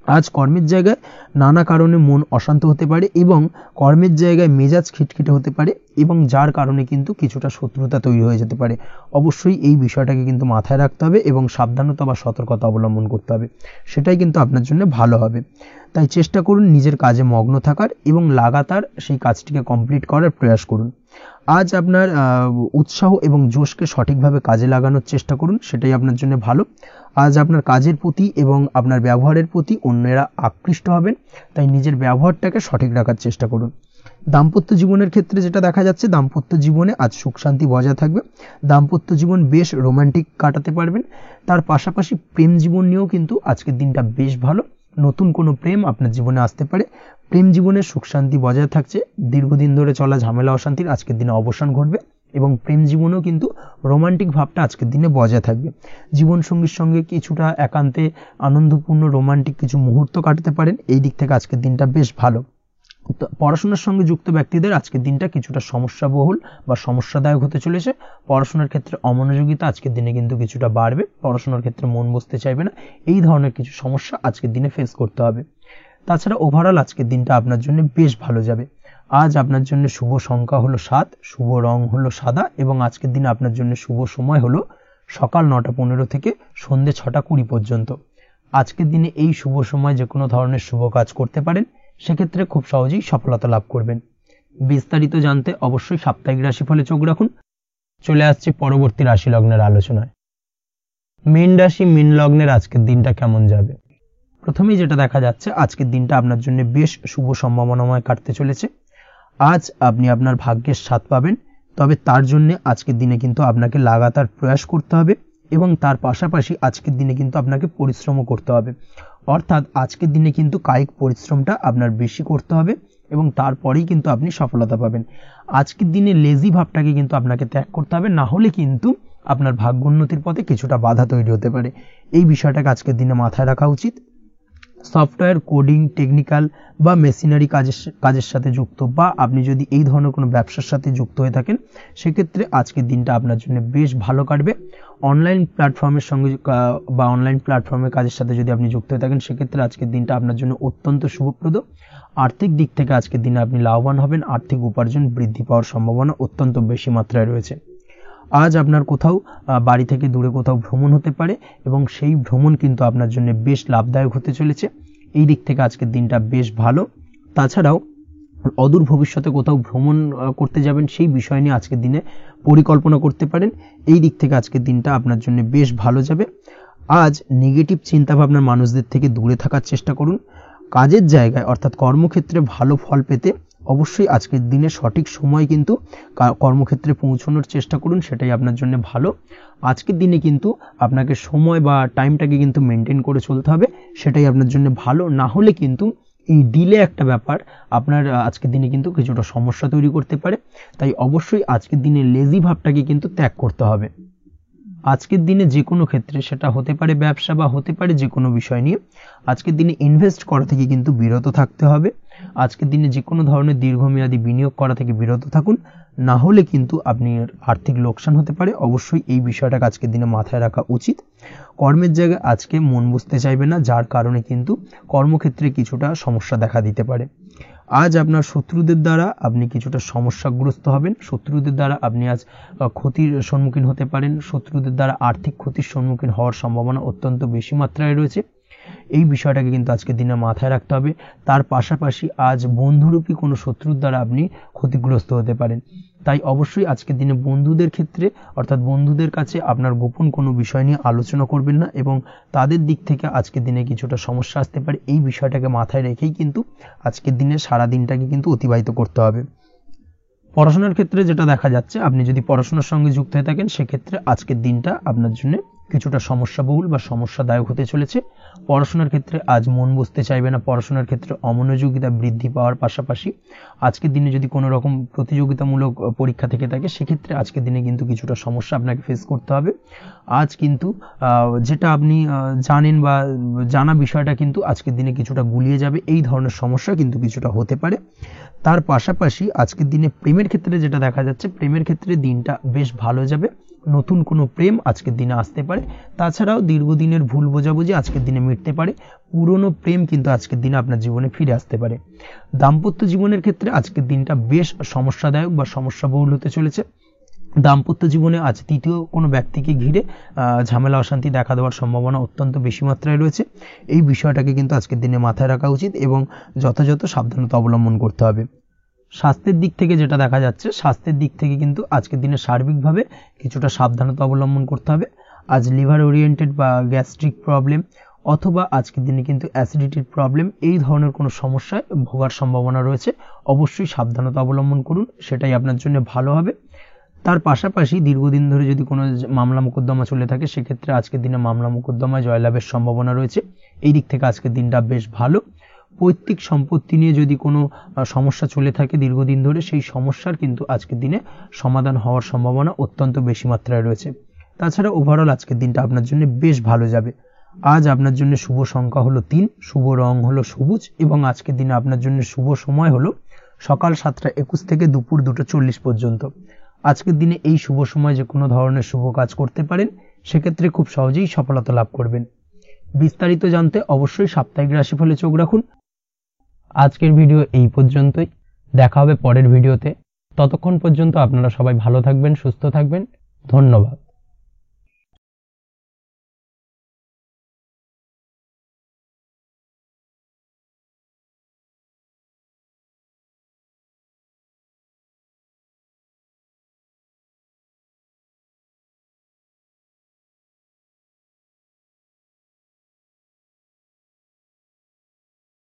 আজ কর্মের জায়গায় নানা কারণে মন অশান্ত হতে পারে এবং কর্মের জায়গায় মেজাজ খিটখিটে হতে পারে এবং যার কারণে কিন্তু কিছুটা শত্রুতা তৈরি হয়ে যেতে পারে। অবশ্যই এই বিষয়টাকে কিন্তু মাথায় রাখতে হবে এবং সাবধানতা বা সতর্কতা অবলম্বন করতে হবে, সেটাই কিন্তু আপনার জন্য ভালো হবে। তাই চেষ্টা করুন নিজের কাজে মগ্ন থাকার এবং লাগাতার সেই কাজটিকে কমপ্লিট করার প্রয়াস করুন। আজ আপনার উৎসাহ এবং জোশকে সঠিকভাবে কাজে লাগানোর চেষ্টা করুন, সেটাই আপনার জন্য ভালো। আজ আপনার কাজের প্রতি এবং আপনার ব্যবহারের প্রতি অন্যেরা আকৃষ্ট হবেন, তাই নিজের ব্যবহারটাকে সঠিক রাখার চেষ্টা করুন। দাম্পত্য জীবনের ক্ষেত্রে যেটা দেখা যাচ্ছে, দাম্পত্য জীবনে আজ সুখ শান্তি বজায় থাকবে। দাম্পত্য জীবন বেশ রোমান্টিক কাটাতে পারবেন। তার পাশাপাশি প্রেম জীবন নিয়েও কিন্তু আজকের দিনটা বেশ ভালো। নতুন কোনো প্রেম আপনার জীবনে আসতে পারে। প্রেম জীবনে সুখ শান্তি বজায় থাকছে। দীর্ঘদিন ধরে চলা ঝামেলা অশান্তির আজকের দিনে অবসান ঘটবে এবং প্রেম জীবনেও কিন্তু রোমান্টিক ভাবটা আজকের দিনে বজায় থাকবে। জীবনসঙ্গীর সঙ্গে কিছুটা একান্তে আনন্দপূর্ণ রোমান্টিক কিছু মুহূর্ত কাটাতে পারেন। এই দিক থেকে আজকের দিনটা বেশ ভালো। পড়াশোনার সঙ্গে যুক্ত ব্যক্তিদের আজকের দিনটা কিছুটা সমস্যাবহুল বা সমস্যাদায়ক হতে চলেছে। পড়াশোনার ক্ষেত্রে অমনোযোগিতা আজকের দিনে কিন্তু কিছুটা বাড়বে। পড়াশোনার ক্ষেত্রে মন বসতে চাইবে না। এই ধরনের কিছু সমস্যা আজকের দিনে ফেস করতে হবে। তাছাড়া ওভারঅল আজকের দিনটা আপনার জন্য বেশ ভালো যাবে। আজ আপনার জন্য শুভ সংখ্যা হলো 7, শুভ রং হলো সাদা এবং আজকের দিনে আপনার জন্য শুভ সময় হলো সকাল 9:15 থেকে সন্ধ্যে 6:20 পর্যন্ত। আজকের দিনে এই শুভ সময় যে কোনো ধরনের শুভ কাজ করতে পারেন, সেক্ষেত্রে খুব সহজেই সফলতা লাভ করবেন। বিস্তারিত জানতে অবশ্যই সাপ্তাহিক রাশিফলে চোখ রাখুন। চলে আসছে পরবর্তী রাশি লগ্নের আলোচনায়। মীন রাশি, মীন লগ্নের আজকের দিনটা কেমন যাবে? প্রথমেই যেটা দেখা যাচ্ছে, আজকের দিনটা আপনার জন্য বেশ শুভ সম্ভাবনাময় কাটতে চলেছে। আজ আপনি আপনার ভাগ্যের স্বাদ পাবেন, তবে তার জন্য আজকের দিনে কিন্তু আপনাকে লাগাতার প্রয়াস করতে হবে এবং তার পাশাপাশি আজকের দিনে কিন্তু আপনাকে পরিশ্রমও করতে হবে। অর্থাৎ আজকের দিনে কিন্তু কায়িক পরিশ্রমটা আপনার বেশি করতে হবে এবং তারপরেই কিন্তু আপনি সফলতা পাবেন। আজকের দিনে লেজি ভাবটাকে কিন্তু আপনাকে ত্যাগ করতে হবে, না হলে কিন্তু আপনার ভাগ্যোন্নতির পথে কিছুটা বাধা তৈরি হতে পারে। এই বিষয়টাকে আজকের দিনে মাথায় রাখা উচিত। সফটওয়্যার, কোডিং, টেকনিক্যাল বা মেশিনারি কাজের সাথে যুক্ত বা আপনি যদি এই ধরনের কোনো ব্যবসার সাথে যুক্ত হয়ে থাকেন, সেক্ষেত্রে আজকের দিনটা আপনার জন্য বেশ ভালো কাটবে। অনলাইন প্ল্যাটফর্মের সঙ্গে বা অনলাইন প্ল্যাটফর্মের কাজের সাথে যদি আপনি যুক্ত হয়ে থাকেন, সেক্ষেত্রে আজকের দিনটা আপনার জন্য অত্যন্ত শুভপ্রদ। আর্থিক দিক থেকে আজকের দিনে আপনি লাভবান হবেন। আর্থিক উপার্জন বৃদ্ধি পাওয়ার সম্ভাবনা অত্যন্ত বেশি মাত্রায় রয়েছে। আজ আপনার কোথাও বাড়ি থেকে দূরে কোথাও ভ্রমণ হতে পারে এবং সেই ভ্রমণ কিন্তু আপনার জন্য বেশ লাভদায়ক হতে চলেছে। এই দিক থেকে আজকের দিনটা বেশ ভালো। তাছাড়াও অদূর ভবিষ্যতে কোথাও ভ্রমণ করতে যাবেন, সেই বিষয় নিয়ে আজকের দিনে পরিকল্পনা করতে পারেন। এই দিক থেকে আজকের দিনটা আপনার জন্য বেশ ভালো যাবে। আজ নেগেটিভ চিন্তাভাবনার মানুষদের থেকে দূরে থাকার চেষ্টা করুন। কাজের জায়গায় অর্থাৎ কর্মক্ষেত্রে ভালো ফল পেতে অবশ্যই আজকের দিনে সঠিক সময় কিন্তু কর্মক্ষেত্রে পৌঁছানোর চেষ্টা করুন, সেটাই আপনার জন্য ভালো। আজকের দিনে কিন্তু আপনাকে সময় বা টাইমটাকে কিন্তু মেনটেন করে চলতে হবে, সেটাই আপনার জন্য ভালো। না হলে কিন্তু এই ডিলে একটা ব্যাপার আপনার আজকের দিনে কিন্তু কিছুটা সমস্যা তৈরি করতে পারে। তাই অবশ্যই আজকের দিনে লেজি ভাবটাকে কিন্তু ত্যাগ করতে হবে। আজকের দিনে যে কোনো ক্ষেত্রে, সেটা হতে পারে ব্যবসা বা হতে পারে যে কোনো বিষয় নিয়ে, আজকের দিনে ইনভেস্ট করা থেকে কিন্তু বিরত থাকতে হবে। আজকের দিনে যে কোনো ধরনের দীর্ঘমেয়াদী বিনিয়োগ করা থেকে বিরত থাকুন, না হলে কিন্তু আপনি আর্থিক লোকসান হতে পারে। অবশ্যই এই বিষয়টাকে আজকের দিনে মাথায় রাখা উচিত। কর্মের জায়গায় আজকে মন বসতে চাইবে না, যার কারণে কিন্তু কর্মক্ষেত্রে কিছুটা সমস্যা দেখা দিতে পারে। আজ আপনার শত্রুদের দ্বারা আপনি কিছুটা সমস্যাগ্রস্ত হবেন। শত্রুদের দ্বারা আপনি আজ ক্ষতির সম্মুখীন হতে পারেন। শত্রুদের দ্বারা আর্থিক ক্ষতির সম্মুখীন হওয়ার সম্ভাবনা অত্যন্ত বেশি মাত্রায় রয়েছে। এই বিষয়টাকে কিন্তু আজকের দিনে মাথায় রাখতে হবে। তার পাশাপাশি আজ বন্ধুরূপী কোনো শত্রুর দ্বারা আপনি ক্ষতিগ্রস্ত হতে পারেন। তাই অবশ্যই আজকের দিনে বন্ধুদের ক্ষেত্রে অর্থাৎ বন্ধুদের কাছে আপনার গোপন কোনো বিষয় নিয়ে আলোচনা করবেন না এবং তাদের দিক থেকে আজকের দিনে কিছুটা সমস্যা আসতে পারে। এই বিষয়টাকে মাথায় রেখেই কিন্তু আজকের দিনে সারা দিনটাকে কিন্তু অতিবাহিত করতে হবে। পড়াশোনার ক্ষেত্রে যেটা দেখা যাচ্ছে, আপনি যদি পড়াশোনার সঙ্গে যুক্ত হয়ে থাকেন, সেক্ষেত্রে আজকের দিনটা আপনার জন্য কিছুটা সমস্যাবহুল বা সমস্যাদায়ক হতে চলেছে। পড়াশোনার ক্ষেত্রে আজ মন বসতে চাইবে না। পড়াশোনার ক্ষেত্রে অমনোযোগিতা বৃদ্ধি পাওয়ার পাশাপাশি আজকের দিনে যদি কোনো রকম প্রতিযোগিতামূলক পরীক্ষা থেকে থাকে, সেক্ষেত্রে আজকের দিনে কিন্তু কিছুটা সমস্যা আপনাকে ফেস করতে হবে। আজ কিন্তু যেটা আপনি জানেন বা জানা বিষয়টা কিন্তু আজকের দিনে কিছুটা গুলিয়ে যাবে। এই ধরনের সমস্যা কিন্তু কিছুটা হতে পারে। তার পাশাপাশি আজকের দিনে প্রেমের ক্ষেত্রে যেটা দেখা যাচ্ছে, প্রেমের ক্ষেত্রে দিনটা বেশ ভালো যাবে। নতুন কোনো প্রেম আজকের দিনে আসতে পারে। তাছাড়াও দীর্ঘদিনের ভুল বোঝাবুঝি আজকের দিনে মিটতে পারে। পুরনো প্রেম কিন্তু আজকের দিনে আপনার জীবনে ফিরে আসতে পারে। দাম্পত্য জীবনের ক্ষেত্রে আজকের দিনটা বেশ সমস্যাদায়ক বা সমস্যাবহুল হতে চলেছে। দাম্পত্য জীবনে আজ তৃতীয় কোনো ব্যক্তিকে ঘিরে ঝামেলা অশান্তি দেখা দেওয়ার সম্ভাবনা অত্যন্ত বেশি মাত্রায় রয়েছে। এই বিষয়টাকে কিন্তু আজকের দিনে মাথায় রাখা উচিত এবং যথাযথ সাবধানতা অবলম্বন করতে হবে। স্বাস্থ্যের দিক থেকে যেটা দেখা যাচ্ছে, স্বাস্থ্যের দিক থেকে কিন্তু আজকের দিনে সার্বিকভাবে কিছুটা সাবধানতা অবলম্বন করতে হবে। আজ লিভার ওরিয়েন্টেড বা গ্যাস্ট্রিক প্রবলেম অথবা আজকের দিনে কিন্তু অ্যাসিডিটির প্রবলেম, এই ধরনের কোনো সমস্যায় ভোগার সম্ভাবনা রয়েছে। অবশ্যই সাবধানতা অবলম্বন করুন, সেটাই আপনার জন্য ভালো হবে। তার পাশাপাশি দীর্ঘদিন ধরে যদি কোনো মামলা মোকদ্দমা চলে থাকে, সেক্ষেত্রে আজকের দিনে মামলা মোকদ্দমায় জয়লাভের সম্ভাবনা রয়েছে। এই দিক থেকে আজকের দিনটা বেশ ভালো। পৈতৃক সম্পত্তি নিয়ে যদি কোনো সমস্যা চলে থাকে দীর্ঘদিন ধরে, সেই সমস্যার কিন্তু আজকের দিনে সমাধান হওয়ার সম্ভাবনা অত্যন্ত বেশি মাত্রায় রয়েছে। তাছাড়া ওভারঅল আজকের দিনটা আপনার জন্য বেশ ভালো যাবে। আজ আপনার জন্য শুভ সংখ্যা হলো 3, শুভ রং হলো সবুজ, এবং আজকের দিনে আপনার জন্য শুভ সময় হলো সকাল 7:21 থেকে দুপুর 2:40 পর্যন্ত। আজকের দিনে এই শুভ সময় যে কোনো ধরনের শুভ কাজ করতে পারেন, সেক্ষেত্রে খুব সহজেই সফলতা লাভ করবেন। বিস্তারিত জানতে অবশ্যই সাপ্তাহিক রাশিফলে চোখ রাখুন। আজকের ভিডিও এই পর্যন্তই, দেখা হবে পরের ভিডিওতে। ততক্ষণ পর্যন্ত আপনারা সবাই ভালো থাকবেন, সুস্থ থাকবেন। ধন্যবাদ।